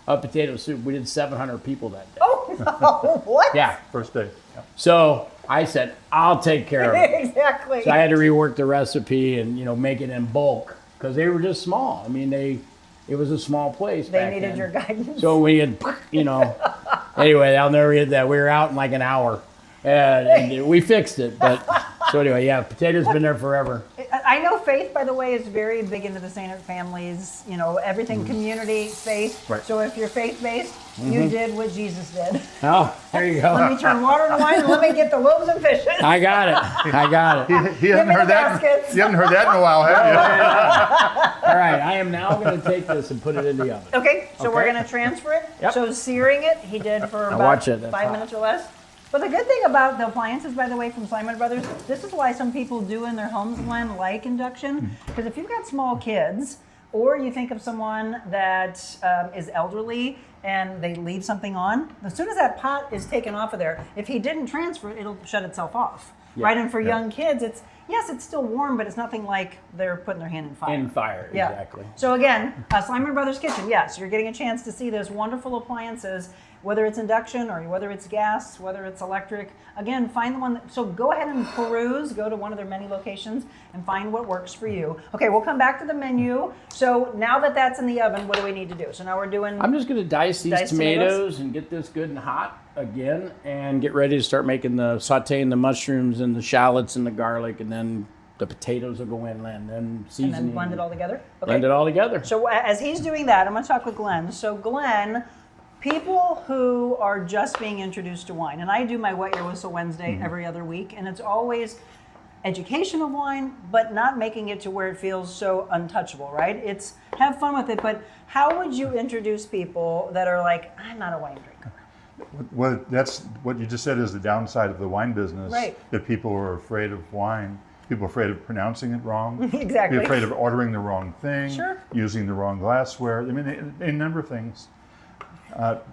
of potato soup. We did 700 people that day. Oh, no. What? Yeah. First day. Yep. So I said, I'll take care of it. Exactly. So I had to rework the recipe and, make it in bulk because they were just small. I mean, it was a small place. They needed your guidance. So we had, anyway, I'll never get that. We were out in like an hour and we fixed it. But so anyway, yeah, potatoes been there forever. I know faith, by the way, is very big into the Saint families. You know, everything community, faith. Right. So if you're faith-based, you did what Jesus did. Oh, there you go. Let me turn water into wine and let me get the loaves and fishes. I got it. He hasn't me the heard that. baskets. You haven't heard that in a while, have you? All right, I am now going to take this and put it in the oven. Okay, so we're Okay. going to transfer it. Yep. So searing it, he did for Now about watch it, that's 5 hot. minutes or less. But the good thing about the appliances, by the way, from Simon Brothers, this is why some people do in their homes, Glenn, like induction. Because if you've got small kids, or you think of someone that is elderly and they leave something on, as soon as that pot is taken off of there, if he didn't transfer it, it'll shut itself off. Right? And for young kids, it's still warm, but it's nothing like they're putting their hand in fire. In fire, Yeah. exactly. So again, Simon Brothers Kitchen, yes, you're getting a chance to see those wonderful appliances, whether it's induction or whether it's gas, whether it's electric. Again, find the one, so go ahead and peruse, go to one of their many locations and find what works for you. Okay, we'll come back to the menu. So now that that's in the oven, what do we need to do? So now we're doing... I'm just going to dice these Diced tomatoes and get this good and hot again and get ready to start making sauteing the mushrooms and the shallots and the garlic, and then the potatoes will go in and then seasoning. and then blend it all together? Okay. Blend it all together. So as he's doing that, I'm going to talk with Glenn. So Glenn, people who are just being introduced to wine, and I do my Wet Your Whistle Wednesday every other week, and it's always education of wine, but not making it to where it feels so untouchable, right? It's have fun with it, but how would you introduce people that are like, I'm not a wine drinker? Well, that's what you just said is the downside of the wine business. Right. That people are afraid of wine. People are afraid of pronouncing it wrong. Exactly. They're afraid of ordering the wrong thing. Sure. Using the wrong glassware. I mean, a number of things.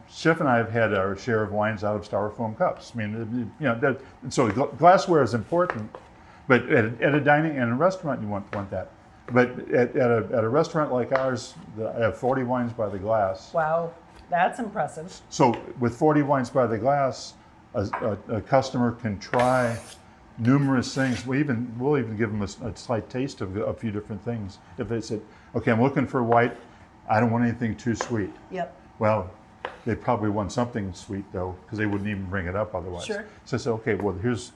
Chef and I have had our share of wines out of styrofoam cups. I mean, you know, so glassware is important, but at a dining and a restaurant, you want that. But at a restaurant like ours, I have 40 wines by the glass. Wow, that's impressive. So with 40 wines by the glass, a customer can try numerous things. We'll even give them a slight taste of a few different things. If they said, okay, I'm looking for white, I don't want anything too sweet. Yep. Well, they probably want something sweet though, because they wouldn't even bring it up otherwise. Sure. So I said, okay, well here's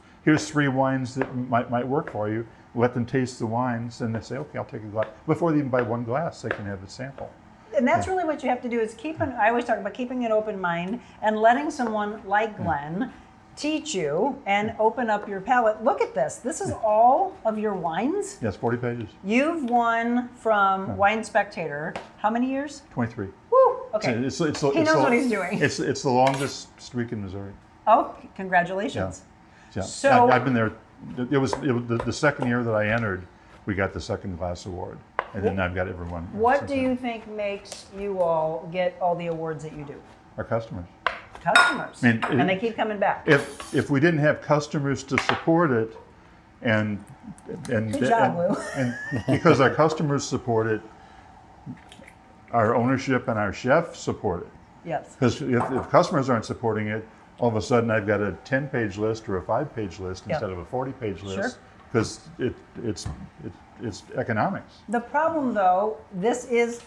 3 wines that might work for you. Let them taste the wines, and they say, okay, I'll take a glass. Before they even buy one glass, they can have a sample. And that's really what you have to do is I always talk about keeping an open mind and letting someone like Glenn teach you and open up your palate. Look at this. This is all of your wines. Yes, 40 pages. You've won from Wine Spectator. How many years? 23. Woo! Okay. He knows what he's doing. It's the longest streak in Missouri. Oh, congratulations. Yeah. So I've been there. It was the second year that I entered, we got the second glass award, and then I've got everyone. what since do then. you think makes you all get all the awards that you do? Our customers. Customers. I mean, and they keep coming back. If we didn't have customers to support it, and Good job, Lou. and because our customers support it, our ownership and our chef support it. Yes. Because if customers aren't supporting it, all of a sudden I've got a 10-page list or a 5-page list Yep. instead of a 40-page Sure. list, because it's economics. The problem, though, this is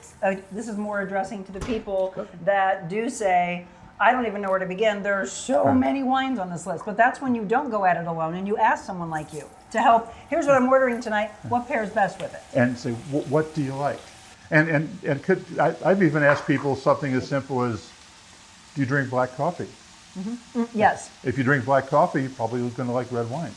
more addressing to the people that do say, I don't even know where to begin. There are so many wines on this list. But that's when you don't go at it alone and you ask someone like you to help. Here's what I'm ordering tonight. What pairs best with it? And say, what do you like? And I've even asked people something as simple as, do you drink black coffee? Yes. If you drink black coffee, you're probably going to like red wine.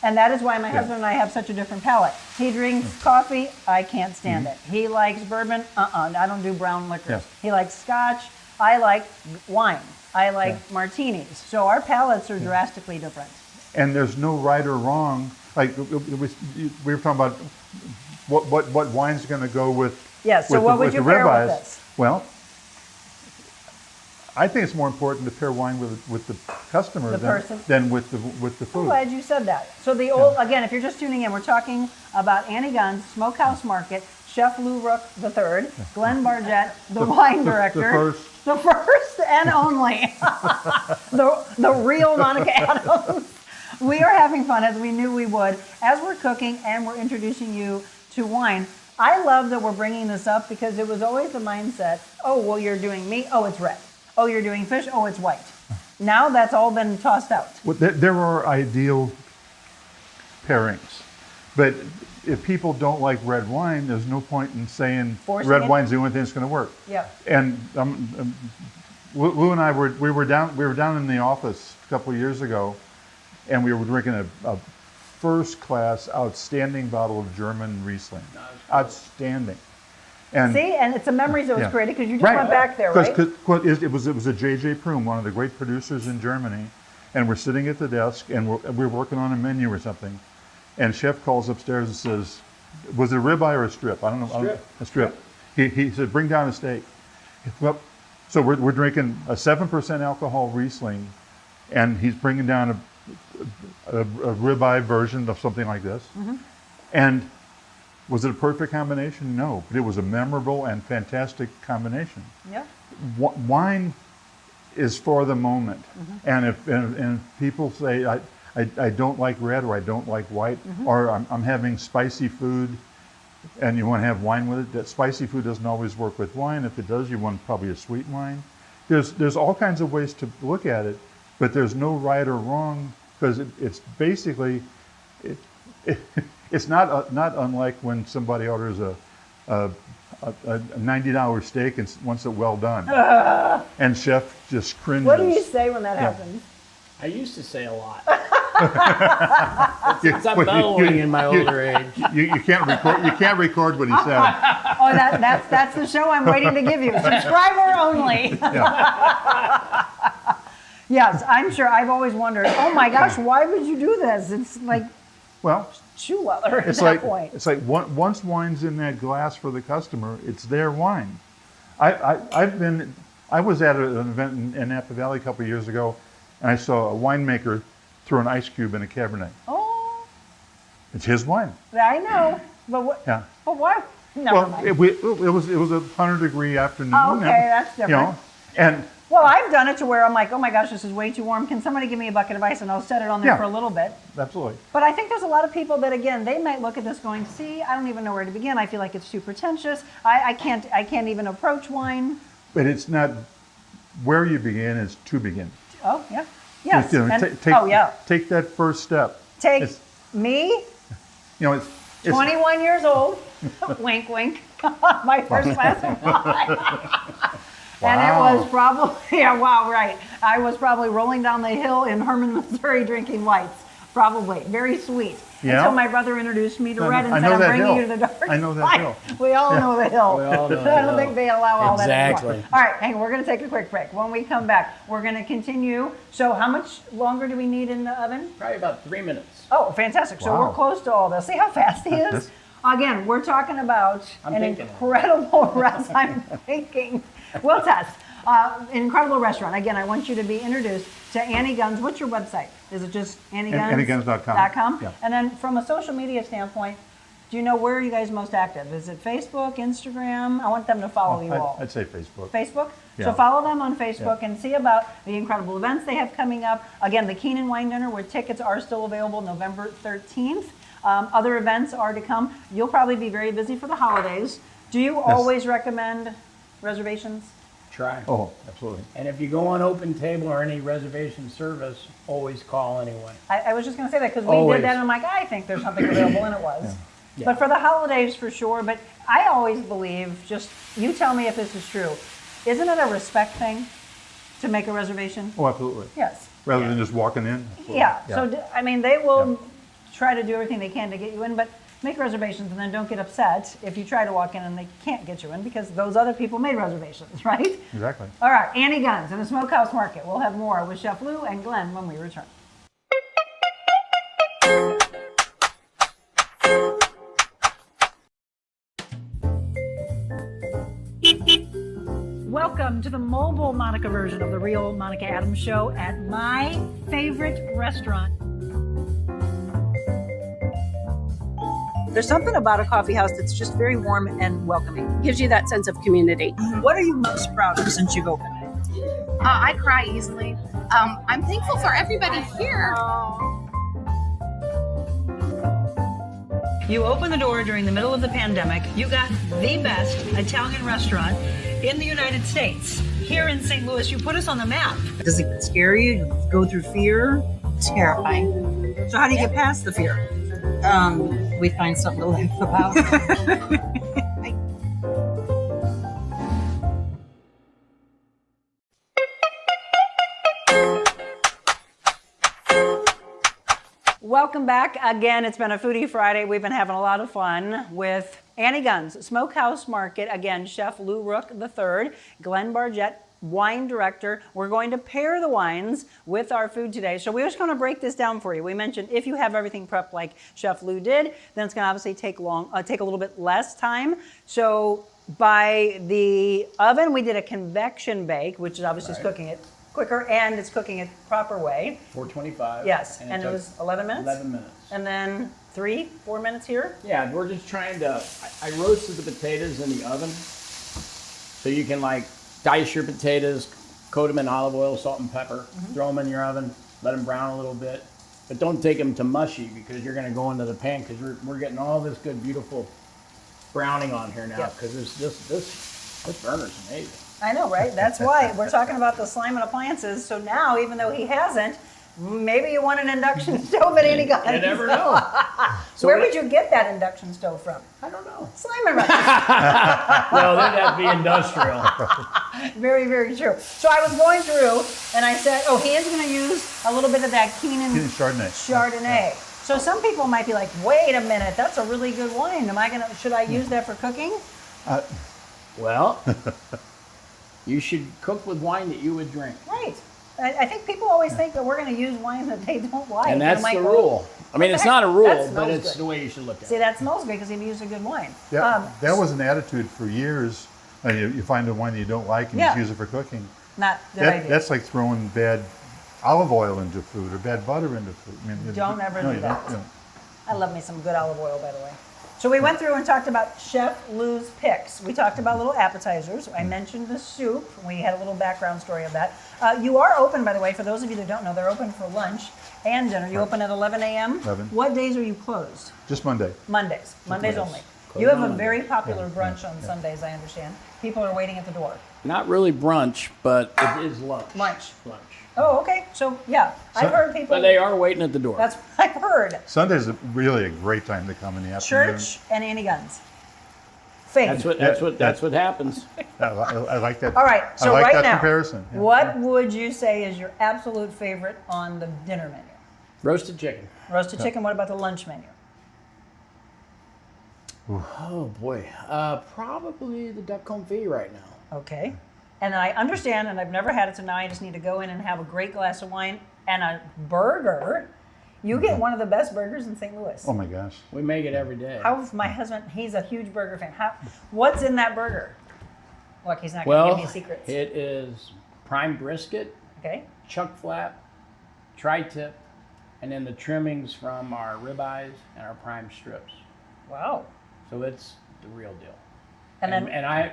And that is why my husband and I have such a different palate. He drinks coffee. I can't stand it. He likes bourbon. I don't do brown liquors. Yeah. He likes scotch. I like wine. I like martinis. So our palates are drastically different. And there's no right or wrong. Like we were talking about what wine's going to go with. Yes. So what would you pair with this? Well, I think it's more important to pair wine with the customer than with the food. I'm glad you said that. So the old, again, if you're just tuning in, we're talking about Annie Gunn's Smokehouse Market, Chef Lou Rook III, Glenn Bardgett, the wine director. The first and only. the real Monica Adams. We are having fun, as we knew we would, as we're cooking and we're introducing you to wine. I love that we're bringing this up because it was always the mindset, oh, well, you're doing meat, oh, it's red. Oh, you're doing fish, oh, it's white. Now that's all been tossed out. Well, there are ideal pairings. But if people don't like red wine, there's no point in saying Forcing red it. wine's the only thing that's going to work. Yeah. And Lou and I were down in the office a couple of years ago, and we were drinking a first-class, outstanding bottle of German Riesling. Outstanding. And See, and it's the memories that was Yeah. created because you just right. went back there, right? Because it was a J.J. Prum, one of the great producers in Germany, and we're sitting at the desk and we're working on a menu or something, and chef calls upstairs and says, "Was it a ribeye or a strip? I don't know. A strip." He said, "Bring down a steak." Well, so we're drinking a 7% alcohol Riesling, and he's bringing down a ribeye version of something like this, and. Was it a perfect combination? No, but it was a memorable and fantastic combination. Yeah. Wine is for the moment, and if people say I don't like red or I don't like white, or I'm having spicy food, and you want to have wine with it, that spicy food doesn't always work with wine. If it does, you want probably a sweet wine. There's all kinds of ways to look at it, but there's no right or wrong because it's basically. It's not unlike when somebody orders a $90 steak and wants it well done, and chef just cringes. What do you say when that happens? I used to say a lot. It's bellowing in my older age. You can't record. You can't record what he said. Oh, that's the show I'm waiting to give you. Subscriber only. Yeah. Yes, I'm sure. I've always wondered. Oh my gosh, why would you do this? It's like Well, shoe leather at it's that like point. it's like once wine's in that glass for the customer, it's their wine. I was at an event in Napa Valley a couple of years ago, and I saw a winemaker throw an ice cube in a Cabernet. Oh, It's his wine. I know, but what? Yeah. But why? No. Well, it was a 100-degree afternoon. Oh, okay, that's different. You know, and Well, I've done it to where I'm like, oh my gosh, this is way too warm. Can somebody give me a bucket of ice and I'll set it on there Yeah. for a little bit. absolutely. But I think there's a lot of people that, again, they might look at this going, see, I don't even know where to begin. I feel like it's too pretentious. I can't even approach wine. But it's not where you begin; it's to begin. Oh, yeah. Yes. You know, And- take, oh, yeah. Take that first step. Take It's- me, You know, it's 21 years old, wink, wink, my first glass of wine. And it was probably, yeah, wow, right. I was probably rolling down the hill in Herman, Missouri drinking whites. Probably. Very sweet. Yeah. Until my brother introduced me to red and I said, know I'm that bringing hill. you to the dark I know that side. hill. We all know the hill. We all know I the don't hill. think they allow all that anymore. Exactly. All right, hang on. We're going to take a quick break. When we come back, we're going to continue. So how much longer do we need in the oven? Probably about 3 minutes. Oh, fantastic. So Wow. we're close to all this. See how fast he is? Again, we're talking about I'm an thinking. incredible restaurant. I'm thinking. We'll test. An incredible restaurant. Again, I want you to be introduced to Annie Gunn's. What's your website? Is it just AnnieGuns.com. .com? Yeah. And then from a social media standpoint, do you know where are you guys most active? Is it Facebook, Instagram? I want them to follow you all. I'd say Facebook. Facebook? So Yeah. follow them on Facebook and see about the incredible events they have coming up. Again, the Keenan Wine Dinner, where tickets are still available November 13th. Other events are to come. You'll probably be very busy for the holidays. Do you always recommend reservations? Try. Oh, absolutely. And if you go on Open Table or any reservation service, always call anyway. I was just going to say that because we Always. did that and I'm like, I think there's something available, and it was. Yeah. But for the holidays, for sure. But I always believe, just you tell me if this is true, isn't it a respect thing to make a reservation? Oh, absolutely. Yes. Rather than just walking in. Absolutely. Yeah. So, I mean, they will try to do everything they can to get you in, but make reservations and then don't get upset if you try to walk in and they can't get you in because those other people made reservations, right? Exactly. All right, Annie Gunn's in the Smokehouse Market. We'll have more with Chef Lou and Glenn when we return. Welcome to the mobile Monica version of the Real Monica Adams Show at my favorite restaurant. There's something about a coffee house that's just very warm and welcoming. Gives you that sense of community. What are you most proud of since you've opened? I cry easily. I'm thankful for everybody here. You opened the door during the middle of the pandemic. You got the best Italian restaurant in the United States. Here in St. Louis, you put us on the map. Does it scare you? You go through fear? Terrifying. So how do you get past the fear? we find something to laugh about. Welcome back. Again, it's been a Foodie Friday. We've been having a lot of fun with Annie Gunn's Smokehouse Market. Again, Chef Lou Rook III, Glenn Bardgett, Wine Director. We're going to pair the wines with our food today. So we're just going to break this down for you. We mentioned if you have everything prepped like Chef Lou did, then it's going to obviously take a little bit less time. So by the oven, we did a convection bake, which is obviously cooking it quicker, and it's cooking it proper way. 425. Yes, and it was 11 minutes? 11 minutes. And then 3-4 minutes here? Yeah, we're just trying to, I roasted the potatoes in the oven. So you can like dice your potatoes, coat them in olive oil, salt and pepper, throw them in your oven, let them brown a little bit. But don't take them to mushy because you're gonna go into the pan because we're getting all this good, beautiful browning on here now because this burner's amazing. I know, right? That's why we're talking about the slime and appliances. So now, even though he hasn't, maybe you want an induction stove at any guy. You never know. So where would you get that induction stove from? I don't know. Slime and Run. No, then that'd be industrial. Very, very true. So I was going through and I said, oh, he is going to use a little bit of that Keenan Chardonnay. So some people might be like, wait a minute, that's a really good wine. Should I use that for cooking? Well, you should cook with wine that you would drink. Right. I think people always think that we're going to use wine that they don't like. And that's the rule. I mean, it's not a rule, but it's good. the way you should look at it. See, that smells good because he used a good wine. Yeah, that was an attitude for years. You find a wine that you don't like and you use it for cooking. Not good idea. That's like throwing bad olive oil into food or bad butter into food. I mean, Don't ever do that. Don't. I love me some good olive oil, by the way. So we went through and talked about Chef Lou's picks. We talked about little appetizers. I mentioned the soup. We had a little background story of that. You are open, by the way, for those of you that don't know, they're open for lunch and dinner. You open at 11 a.m.? 11. What days are you closed? Just Monday. Mondays. Mondays only. Closed You have on a Monday. very popular brunch on Sundays, I understand. People are waiting at the door. Not really brunch, but it is lunch. Lunch. Lunch. Oh, okay. So, yeah, I've heard people. But they are waiting at the door. That's what I've heard. Sunday's really a great time to come in the afternoon. Church and Annie Gunn's. Faith. That's what happens. I like that. All right, so I like right that now, comparison. Yeah. what would you say is your absolute favorite on the dinner menu? Roasted chicken. Roasted chicken. What about the lunch menu? Oh boy, probably the duck confit right now. Okay. And I understand, and I've never had it, so now I just need to go in and have a great glass of wine and a burger. You get one of the best burgers in St. Louis. Oh my gosh. We make it every day. How's my husband? He's a huge burger fan. What's in that burger? Look, he's not going to give me secrets. It is prime brisket, Okay. chuck flap, tri-tip, and then the trimmings from our ribeyes and our prime strips. Wow. So it's the real deal. And then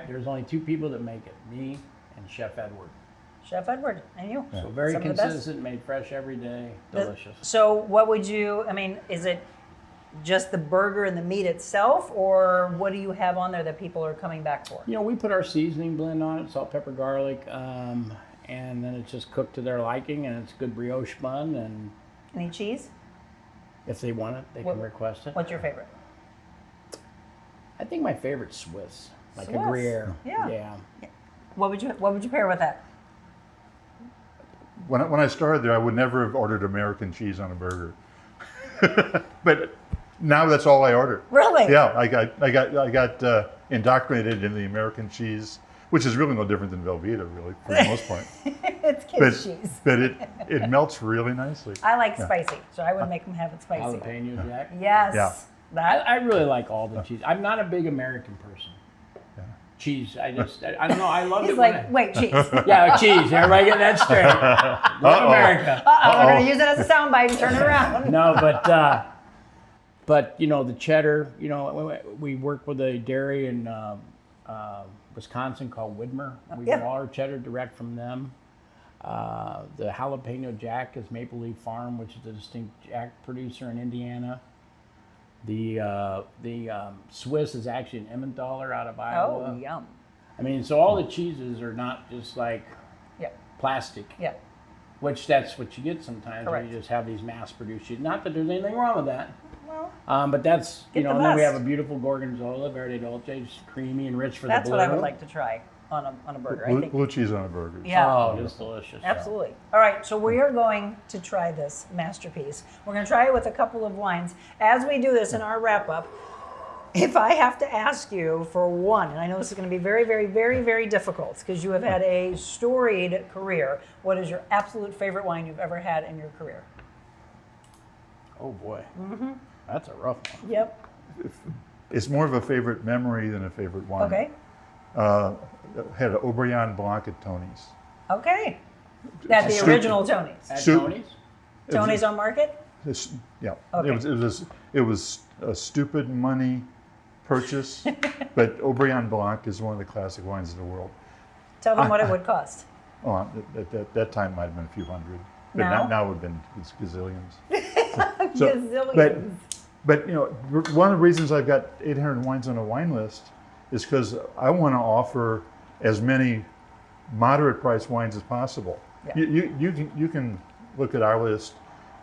there's only two people that make it, me and Chef Edward. Chef Edward and you. So very Some of the best. consistent, made fresh every day, delicious. So what would you, is it just the burger and the meat itself, or what do you have on there that people are coming back for? You know, we put our seasoning blend on it, salt, pepper, garlic, and then it's just cooked to their liking, and it's good brioche bun, and Any cheese? if they want it, they can request it. What's your favorite? I think my favorite's Swiss, like Swiss. a Gruyere. Yeah. What would you pair with that? When I started there, I would never have ordered American cheese on a burger. But now that's all I order. Really? Yeah, I got indoctrinated in the American cheese, which is really no different than Velveeta, really, for the most part. It's kids' cheese. But it melts really nicely. I like spicy, so I would make them have it spicy. Jalapeno jack. Yes. Yeah. I really like all the cheese. I'm not a big American person. Yeah. Cheese, I don't know, I love He's it. like, wait, cheese. Yeah, cheese, everybody get that straight. Love America. We're going to use it as a soundbite and turn it around. No, but you know, the cheddar, you know, we work with a dairy in Wisconsin called Widmer. We get all our cheddar direct from them. The jalapeno jack is Maple Leaf Farm, which is a distinct jack producer in Indiana. The Swiss is actually an Emmentaler out of Iowa. Oh, yum. I mean, so all the cheeses are not just like plastic. Yeah. Which that's what you get sometimes when you just have these mass-produced cheeses. Not that there's anything wrong with that. But that's, Get the and then we best. have a beautiful Gorgonzola, Verde Dolce, just creamy and rich for That's the what I blue. would like to try on a burger. I Blue, think. blue cheese on a burger. Yeah. Oh, it's delicious. Absolutely. All right, so we are going to try this masterpiece. We're going to try it with a couple of wines. As we do this in our wrap up, if I have to ask you for one, and I know this is going to be very, very, very, very difficult because you have had a storied career, what is your absolute favorite wine you've ever had in your career? Oh boy. Mm-hmm. That's a rough one. Yep. It's more of a favorite memory than a favorite wine. Okay. Had an Aubryon Blanc at Tony's. Okay. At the Soup. original Tony's. At Soup. Tony's? Tony's on Market? Yeah. Okay. It was a stupid money purchase, but Aubryon Blanc is one of the classic wines of the world. Tell them what it would cost. Oh, at that time it might have been a few hundred, but Now? now it would have been gazillions. Gazillions. But one of the reasons I've got 800 wines on a wine list is because I want to offer as many moderate price wines as possible. Yeah. You can look at our list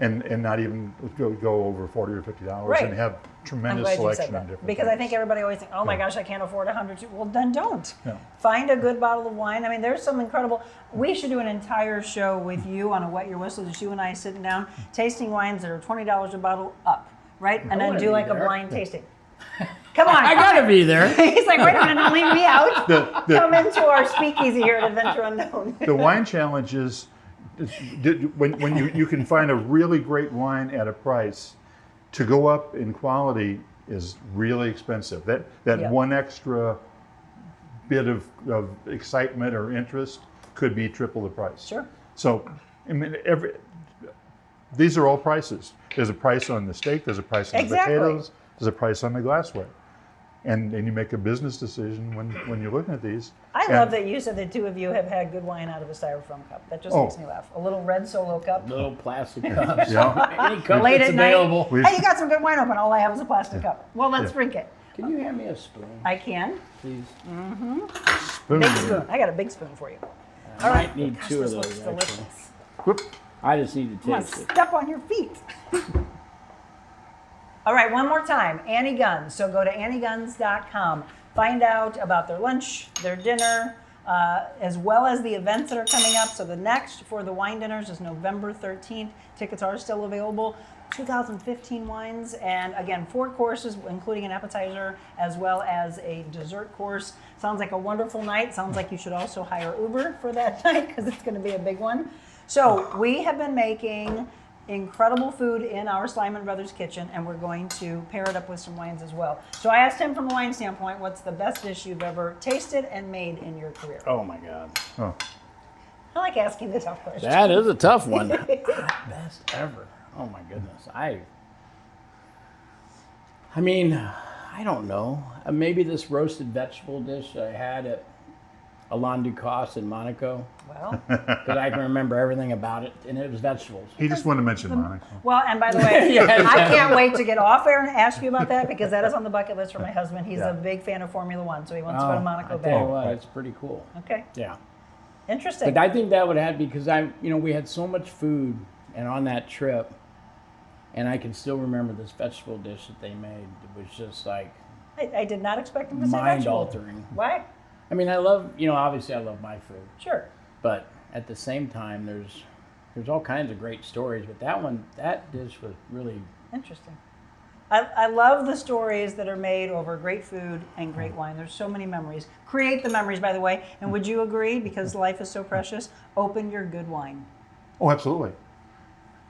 and not even go over $40 or $50 Right. and have I'm tremendous glad you selection said of that. different Because I things. think everybody always thinks, oh my Yeah. gosh, I can't afford 100. Well, then don't. Yeah. Find a good bottle of wine. I mean, there's some incredible. We should do an entire show with you on a Wet Your Whistle, just you and I sitting down, tasting wines that are $20 a bottle up, right? And then wanna do be like a there. blind tasting. Come on. I gotta be there. He's like, wait a minute, don't leave me out. The- Come into our speakeasy here at Adventure Unknown. The wine challenge is when you can find a really great wine at a price, to go up in quality is really expensive. That Yeah. one extra bit of excitement or interest could be triple the price. Sure. So, I mean, these are all prices. There's a price on the steak. There's a price on Exactly. the potatoes. There's a price on the glassware. And you make a business decision when you're looking at these. I And- love that you said the two of you have had good wine out of a styrofoam cup. That just Oh. makes me laugh. A little red Solo cup. Little plastic cups. Yeah. Any cup Late that's at night. available. Hey, you got some good wine open. All I have is a plastic cup. Well, let's drink it. Can you hand me a spoon, I can. please? Boom. Big spoon. I got a big spoon for you. I might need Gosh, two of this looks those, actually. delicious. Whoop. I just need to I'm gonna taste it. step on your feet. All right, one more time. Annie Gunn's. So go to annieguns.com. Find out about their lunch, their dinner, as well as the events that are coming up. So the next for the wine dinners is November 13th. Tickets are still available. 2015 wines, and again, 4 courses, including an appetizer as well as a dessert course. Sounds like a wonderful night. Sounds like you should also hire Uber for that night because it's going to be a big one. So we have been making incredible food in our Slyman Brothers kitchen, and we're going to pair it up with some wines as well. So I asked him from a wine standpoint, what's the best dish you've ever tasted and made in your career? Oh my God. Oh. I like asking the tough questions. That is a tough one. Best ever. Oh my goodness. I mean, I don't know. Maybe this roasted vegetable dish I had at Alain Ducasse in Monaco, Well, because I can remember everything about it, and it was vegetables. He just wanted to mention Monaco. well, and by the way, Yeah, I can't wait to get off air and ask you about that because that is on the bucket list for my husband. He's Yeah. a big fan of Formula One, so he wants to go to Monaco I tell you Bay. what, it's pretty cool. Okay, Yeah. interesting. But I think that would have, because we had so much food, and on that trip, and I can still remember this vegetable dish that they made. It was just like I did not expect him to say mind vegetable. altering. Why? I mean, I love, obviously I love my food, Sure. but at the same time, there's all kinds of great stories. But that dish was really, Interesting. I love the stories that are made over great food and great wine. There's so many memories. Create the memories, by the way. And would you agree, because life is so precious, open your good wine. Oh, absolutely.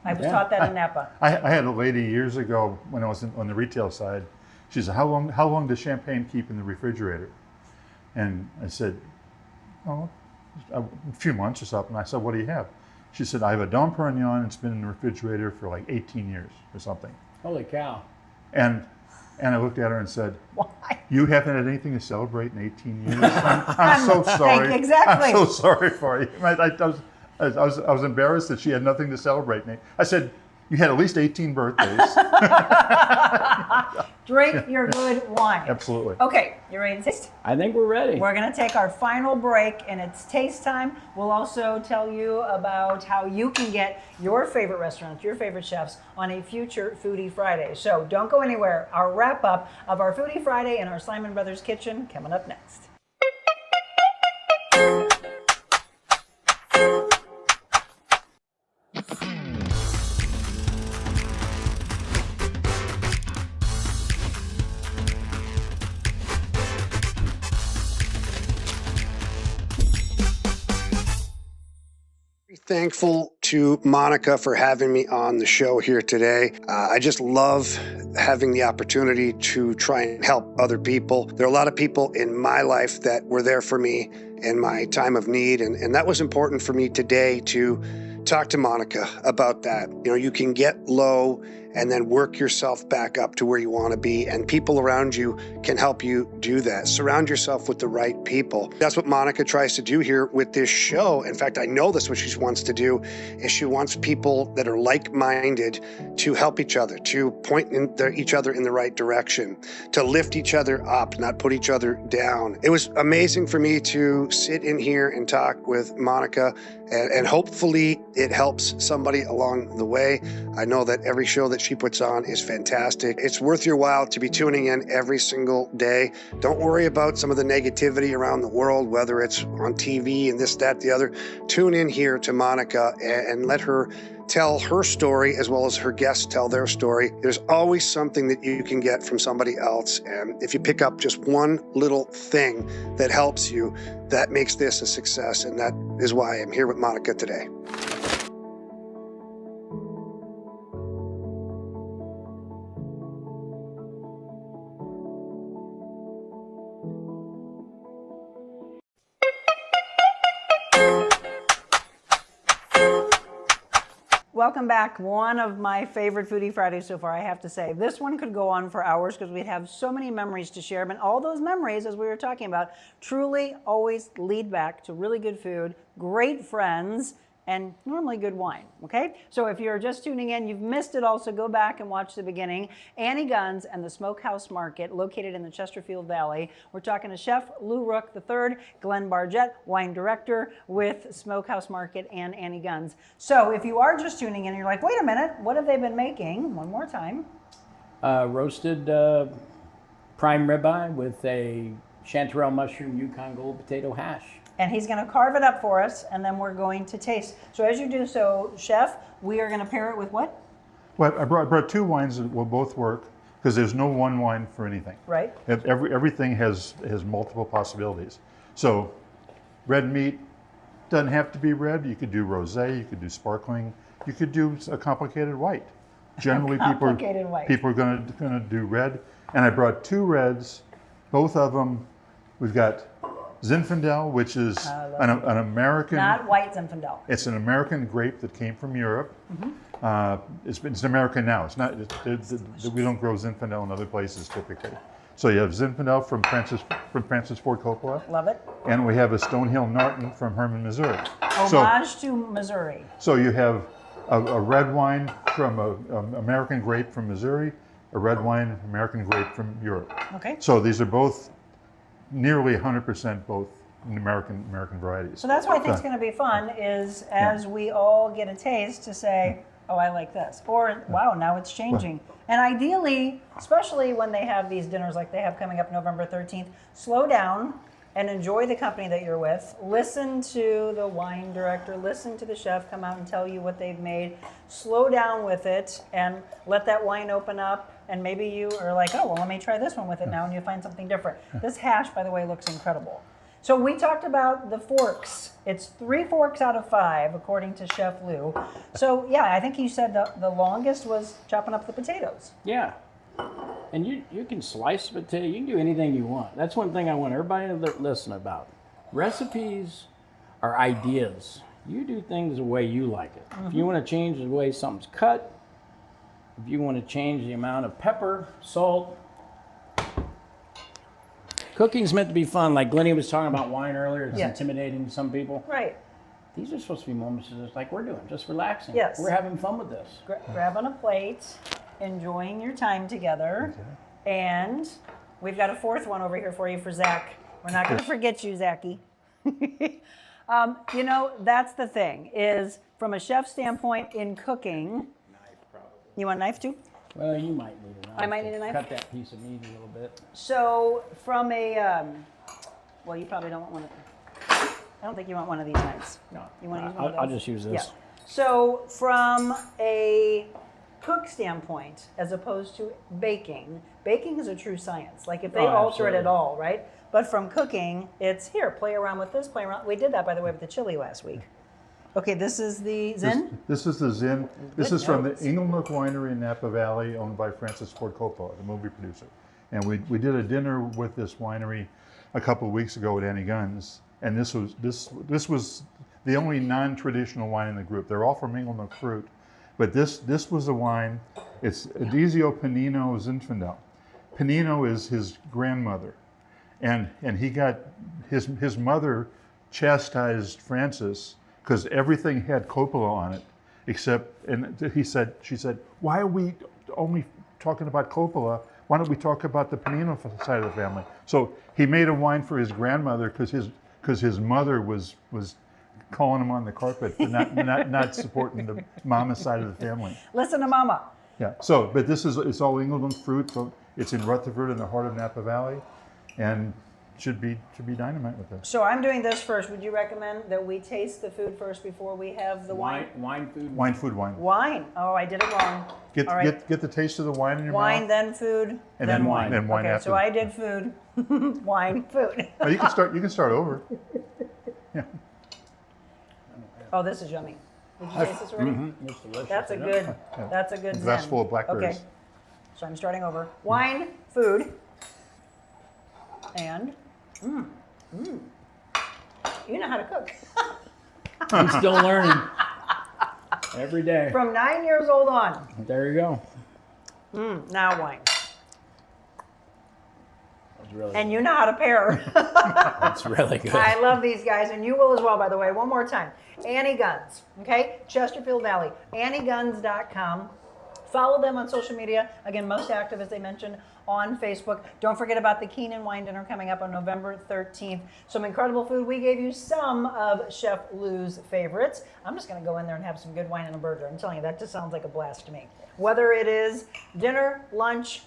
I was Yeah. taught that in Napa. I had a lady years ago when I was on the retail side. She said, "How long does champagne keep in the refrigerator?" And I said, "Oh, a few months or something." I said, "What do you have?" She said, "I have a Dom Perignon. It's been in the refrigerator for like 18 years or something." holy cow. And I looked at her and said, Why? "You haven't had anything to celebrate in 18 years. I'm so sorry. Exactly. I'm so sorry for you." I was embarrassed that she had nothing to celebrate. I said, You had at least 18 birthdays. Drink your good wine. Absolutely. Okay, you ready to taste? I think we're ready. We're going to take our final break, and it's taste time. We'll also tell you about how you can get your favorite restaurants, your favorite chefs on a future Foodie Friday. So don't go anywhere. Our wrap up of our Foodie Friday in our Simon Brothers kitchen coming up next. Thankful to Monica for having me on the show here today. I just love having the opportunity to try and help other people. There are a lot of people in my life that were there for me in my time of need, and that was important for me today to talk to Monica about that. You know, you can get low and then work yourself back up to where you want to be, and people around you can help you do that. Surround yourself with the right people. That's what Monica tries to do here with this show. In fact, I know that's what she wants to do, is she wants people that are like-minded to help each other, to point each other in the right direction, to lift each other up, not put each other down. It was amazing for me to sit in here and talk with Monica, and hopefully it helps somebody along the way. I know that every show that she puts on is fantastic. It's worth your while to be tuning in every single day. Don't worry about some of the negativity around the world, whether it's on TV and this, that, the other. Tune in here to Monica and let her tell her story as well as her guests tell their story. There's always something that you can get from somebody else. And if you pick up just one little thing that helps you, that makes this a success. And that is why I'm here with Monica today. Welcome back. One of my favorite Foodie Fridays so far, I have to say. This one could go on for hours because we'd have so many memories to share. But all those memories, as we were talking about, truly always lead back to really good food, great friends, and normally good wine, okay? So if you're just tuning in, you've missed it all, so go back and watch the beginning. Annie Gunn's and the Smokehouse Market, located in the Chesterfield Valley. We're talking to Chef Lou Rook III, Glenn Bardgett, Wine Director with Smokehouse Market and Annie Gunn's. So if you are just tuning in and you're like, wait a minute, what have they been making? One more time. Roasted prime ribeye with a chanterelle mushroom Yukon Gold potato hash. And he's going to carve it up for us, and then we're going to taste. So as you do so, Chef, we are going to pair it with what? Well, I brought two wines that will both work, because there's no one wine for anything. Right. Everything has multiple possibilities. So red meat doesn't have to be red. You could do rosé, you could do sparkling, you could do a complicated white. Generally, people are going to do red. And I brought two reds, both of them. We've got Zinfandel, which is an American... Not white Zinfandel. It's an American grape that came from Europe. Mm-hmm. It's American now. It's not. We don't grow Zinfandel in other places typically. So you have Zinfandel from Francis Ford Coppola. Love it. And we have a Stonehill Norton from Herman, Missouri. Homage to Missouri. So you have a red wine from an American grape from Missouri, a red wine American grape from Europe. Okay. So these are both nearly 100% both American varieties. So that's what I think is going to be fun, is as we all get a taste to say, oh, I like this. Or, wow, now it's changing. And ideally, especially when they have these dinners like they have coming up November 13th, slow down and enjoy the company that you're with. Listen to the wine director, listen to the chef come out and tell you what they've made. Slow down with it and let that wine open up. And maybe you are like, oh, well, let me try this one with it now, and you find something different. This hash, by the way, looks incredible. So we talked about the forks. It's 3 forks out of 5, according to Chef Lou. So, yeah, I think you said the longest was chopping up the potatoes. Yeah. And you can slice the potato. You can do anything you want. That's one thing I want everybody to listen about. Recipes are ideas. You do things the way you like it. Mm-hmm. If you want to change the way something's cut, if you want to change the amount of pepper, salt. Cooking's meant to be fun. Like Glennie was talking about wine earlier. It's intimidating to some people. Right. these are supposed to be moments just like we're doing, just relaxing. Yes. We're having fun with this. Grabbing a plate, enjoying your time together. And we've got a fourth one over here for you for Zach. We're not going to forget you, Zachy. You know, that's the thing, is from a chef standpoint in cooking. Knife, probably. You want a knife too? Well, you might need a knife. I might need a knife? Cut that piece of meat a little bit. So from a, well, you probably don't want one of, I don't think you want one of these knives. No, You want to use one of those? I'll just use this. Yeah. So from a cook standpoint, as opposed to baking is a true science. Like if they alter it at all, right? But from cooking, it's here, play around with this, play around. We did that, by the way, with the chili last week. Okay, this is the Zin? This is the Zin. This Good is from notes. the Inglenook Winery in Napa Valley, owned by Francis Ford Coppola, the movie producer. And we did a dinner with this winery a couple of weeks ago at Annie Gunn's, and this was the only non-traditional wine in the group. They're all from Inglenook fruit, but this was a wine. It's Adizio Pannino Zinfandel. Pannino is his grandmother, and he got his mother chastised Francis because everything had Coppola on it, except, and she said, why are we only talking about Coppola? Why don't we talk about the Pannino side of the family? So he made a wine for his grandmother because his mother was calling him on the carpet for not supporting the mama side of the family. Listen to mama. Yeah. So, but it's all England fruit. So it's in Rutherford in the heart of Napa Valley, and should be dynamite with this. So I'm doing this first. Would you recommend that we taste the food first before we have the wine? Wine, food. Wine. Oh, I did it wrong. Get All right. get the taste of the wine in your Wine, mouth. then food, And then wine. Then wine okay, after. so I did food, wine, food. Oh, you can start over. Yeah. Oh, this is yummy. Did you taste this already? It's delicious. That's a good. That's a good. A glass Zen. full of blackberries. Okay. So I'm starting over. Wine, food, and you know how to cook. I'm still learning. Every day. From 9 years old on. There you go. Now wine. That's really And you know how to pair. That's really good. I love these guys, and you will as well, by the way. One more time. Annie Gunn's, okay? Chesterfield Valley. AnnieGuns.com. Follow them on social media. Again, most active, as they mentioned, on Facebook. Don't forget about the Keenan Wine Dinner coming up on November 13th. Some incredible food. We gave you some of Chef Lou's favorites. I'm just going to go in there and have some good wine and a burger. I'm telling you, that just sounds like a blast to me. Whether it is dinner, lunch,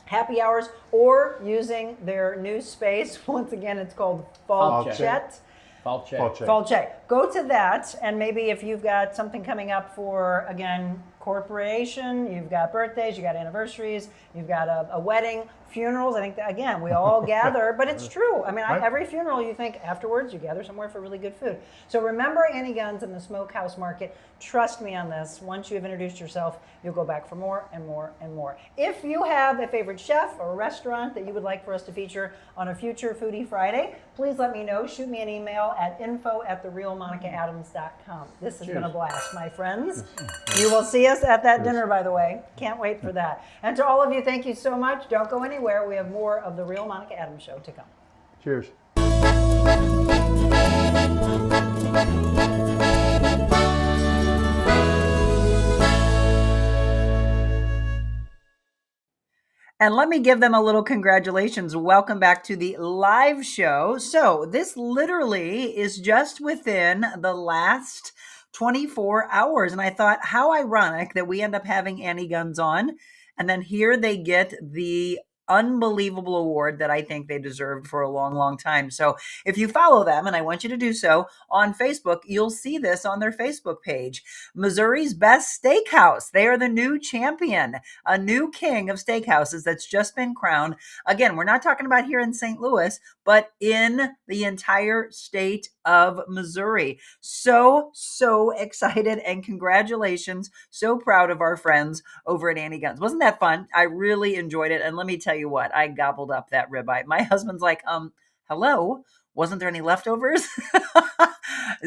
happy hours, or using their new space. Once again, it's called Falchette. Falche. Go to that, and maybe if you've got something coming up for, again, corporation, you've got birthdays, you've got anniversaries, you've got a wedding, funerals. I think that, again, we all gather, but it's true. I mean, every funeral you think afterwards you gather somewhere for really good food. So remember Annie Gunn's and the Smokehouse Market. Trust me on this. Once you've introduced yourself, you'll go back for more and more and more. If you have a favorite chef or a restaurant that you would like for us to feature on a future Foodie Friday, please let me know. Shoot me an email at info@therealmonicaadams.com. This has been a blast, my friends. You will see us at that dinner, by the way. Can't wait for that. And to all of you, thank you so much. Don't go anywhere. We have more of the Real Monica Adams Show to come. Cheers. And let me give them a little congratulations. Welcome back to the live show. So this literally is just within the last 24 hours. And I thought, how ironic that we end up having Annie Gunn's on. And then here they get the unbelievable award that I think they deserved for a long, long time. So if you follow them, and I want you to do so on Facebook, you'll see this on their Facebook page. Missouri's Best Steakhouse. They are the new champion, a new king of steakhouses that's just been crowned. Again, we're not talking about here in St. Louis, but in the entire state of Missouri. So excited, and congratulations. So proud of our friends over at Annie Gunn's. Wasn't that fun? I really enjoyed it. And let me tell you what, I gobbled up that ribeye. My husband's like, hello, wasn't there any leftovers?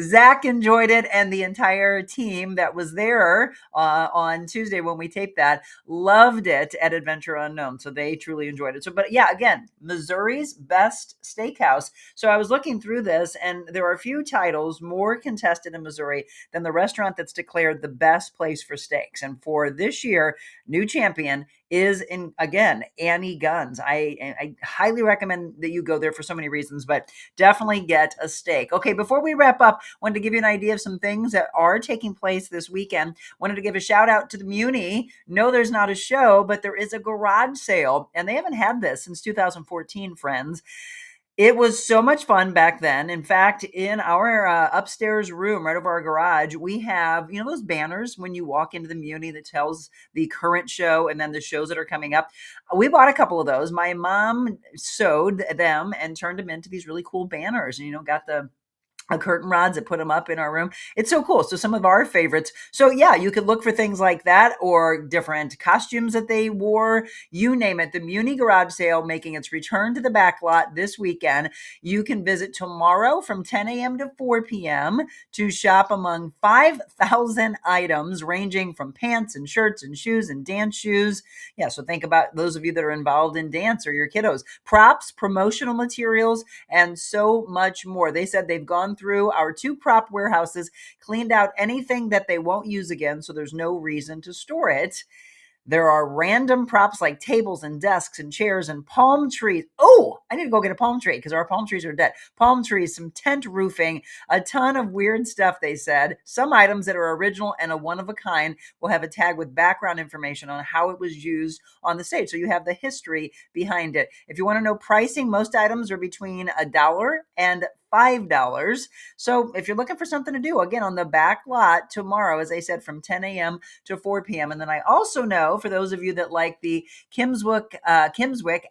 Zach enjoyed it, and the entire team that was there on Tuesday when we taped that loved it at Adventure Unknown. So they truly enjoyed it. So, but yeah, again, Missouri's best steakhouse. So I was looking through this, and there are a few titles more contested in Missouri than the restaurant that's declared the best place for steaks. And for this year, new champion is in again Annie Gunn's. I highly recommend that you go there for so many reasons, but definitely get a steak. Okay, before we wrap up, wanted to give you an idea of some things that are taking place this weekend. Wanted to give a shout out to the Muni. No, there's not a show, but there is a garage sale, and they haven't had this since 2014, friends. It was so much fun back then. In fact, in our upstairs room right over our garage, we have, those banners when you walk into the Muni that tells the current show and then the shows that are coming up. We bought a couple of those. My mom sewed them and turned them into these really cool banners, and, got the curtain rods that put them up in our room. It's so cool. So some of our favorites. So yeah, you could look for things like that or different costumes that they wore, you name it. The Muni Garage Sale making its return to the back lot this weekend. You can visit tomorrow from 10 a.m. to 4 p.m. to shop among 5,000 items ranging from pants and shirts and shoes and dance shoes. Yeah, so think about those of you that are involved in dance or your kiddos. Props, promotional materials, and so much more. They said they've gone through our 2 prop warehouses, cleaned out anything that they won't use again, so there's no reason to store it. There are random props like tables and desks and chairs and palm trees. Oh, I need to go get a palm tree because our palm trees are dead. Palm trees, some tent roofing, a ton of weird stuff, they said. Some items that are original and a one-of-a-kind will have a tag with background information on how it was used on the stage. So you have the history behind it. If you want to know pricing, most items are between $1 and $5. So if you're looking for something to do, again, on the back lot tomorrow, as I said, from 10 a.m. to 4 p.m. And then I also know for those of you that like the Kimswick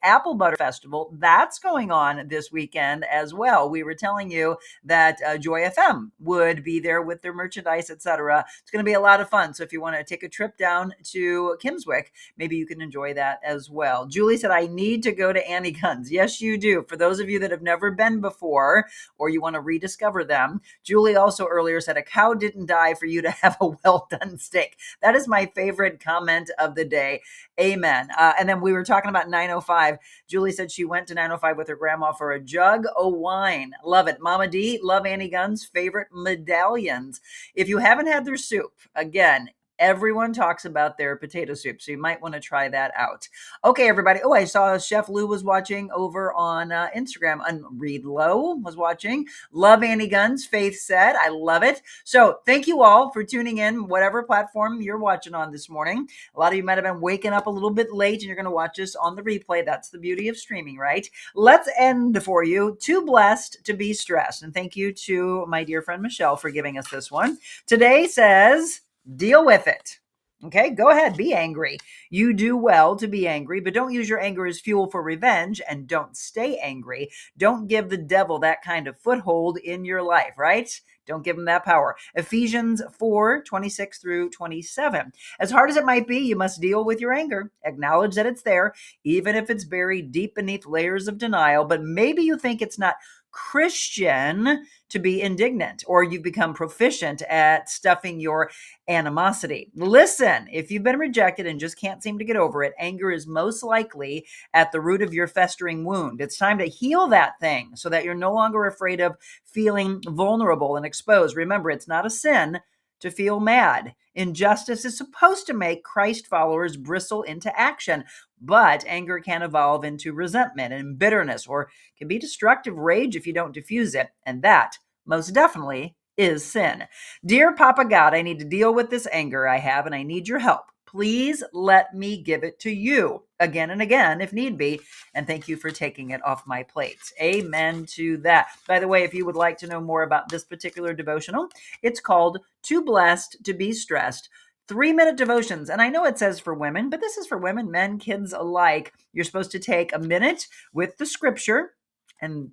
Apple Butter Festival, that's going on this weekend as well. We were telling you that Joy FM would be there with their merchandise, etc. It's going to be a lot of fun. So if you want to take a trip down to Kimswick, maybe you can enjoy that as well. Julie said, I need to go to Annie Gunn's. Yes, you do. For those of you that have never been before, or you want to rediscover them. Julie also earlier said a cow didn't die for you to have a well-done steak. That is my favorite comment of the day. Amen. And then we were talking about 905. Julie said she went to 905 with her grandma for a jug of wine. Love it. Mama D, love Annie Gunn's favorite medallions. If you haven't had their soup, again, everyone talks about their potato soup, so you might want to try that out. Okay, everybody. Oh, I saw Chef Lou was watching over on Instagram, and Reed Lowe was watching. Love Annie Gunn's, Faith said. I love it. So thank you all for tuning in, whatever platform you're watching on this morning. A lot of you might have been waking up a little bit late, and you're going to watch us on the replay. That's the beauty of streaming, right? Let's end for you. Too blessed to be stressed. And thank you to my dear friend Michelle for giving us this one. Today says, deal with it. Okay, go ahead, be angry. You do well to be angry, but don't use your anger as fuel for revenge, and don't stay angry. Don't give the devil that kind of foothold in your life, right? Don't give him that power. Ephesians 4:26 through 27. As hard as it might be, you must deal with your anger. Acknowledge that it's there, even if it's buried deep beneath layers of denial, but maybe you think it's not Christian to be indignant, or you've become proficient at stuffing your animosity. Listen, if you've been rejected and just can't seem to get over it, anger is most likely at the root of your festering wound. It's time to heal that thing so that you're no longer afraid of feeling vulnerable and exposed. Remember, it's not a sin to feel mad. Injustice is supposed to make Christ followers bristle into action, but anger can evolve into resentment and bitterness, or can be destructive rage if you don't diffuse it, and that most definitely is sin. Dear Papa God, I need to deal with this anger I have, and I need your help. Please let me give it to you again and again if need be, and thank you for taking it off my plate. Amen to that. By the way, if you would like to know more about this particular devotional, it's called Too Blessed to Be Stressed. 3-minute devotions. And I know it says for women, but this is for women, men, kids alike. You're supposed to take a minute with the scripture and,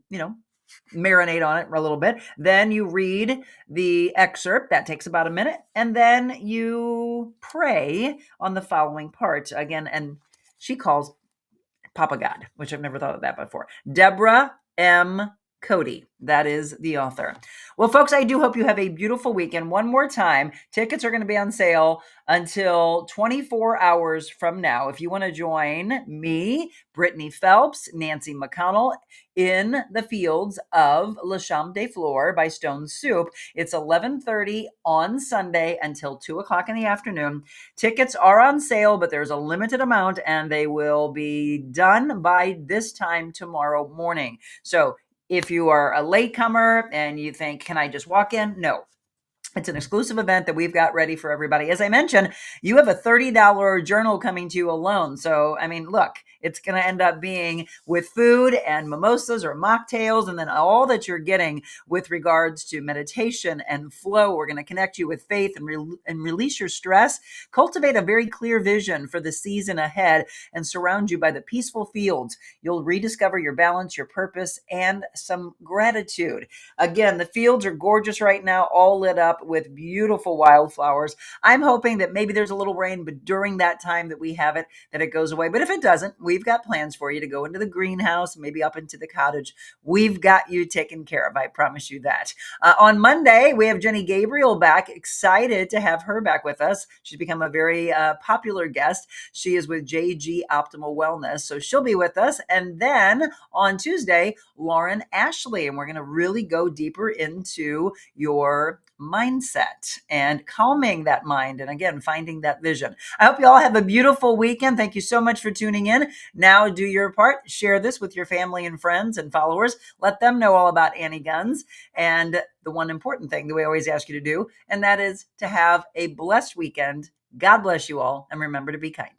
marinate on it for a little bit. Then you read the excerpt. That takes about a minute. And then you pray on the following part. Again, and she calls Papa God, which I've never thought of that before. Deborah M. Cody. That is the author. Well, folks, I do hope you have a beautiful weekend. One more time, tickets are going to be on sale until 24 hours from now. If you want to join me, Brittany Phelps, Nancy McConnell in the fields of Le Champ des Fleurs by Stone Soup, it's 11:30 on Sunday until 2 o'clock in the afternoon. Tickets are on sale, but there's a limited amount and they will be done by this time tomorrow morning. So if you are a latecomer and you think, can I just walk in? No. It's an exclusive event that we've got ready for everybody. As I mentioned, you have a $30 journal coming to you alone. So, I mean, look, it's going to end up being with food and mimosas or mocktails, and then all that you're getting with regards to meditation and flow. We're going to connect you with faith and release your stress, cultivate a very clear vision for the season ahead, and surround you by the peaceful fields. You'll rediscover your balance, your purpose, and some gratitude. Again, the fields are gorgeous right now, all lit up with beautiful wildflowers. I'm hoping that maybe there's a little rain, but during that time that we have it, that it goes away. But if it doesn't, we've got plans for you to go into the greenhouse, maybe up into the cottage. We've got you taken care of. I promise you that. On Monday, we have Jenny Gabriel back. Excited to have her back with us. She's become a very popular guest. She is with JG Optimal Wellness. So she'll be with us. And then on Tuesday, Lauren Ashley. And we're going to really go deeper into your mindset and calming that mind. And again, finding that vision. I hope you all have a beautiful weekend. Thank you so much for tuning in. Now do your part. Share this with your family and friends and followers. Let them know all about Annie Gunn's and the one important thing that we always ask you to do, and that is to have a blessed weekend. God bless you all, and remember to be kind.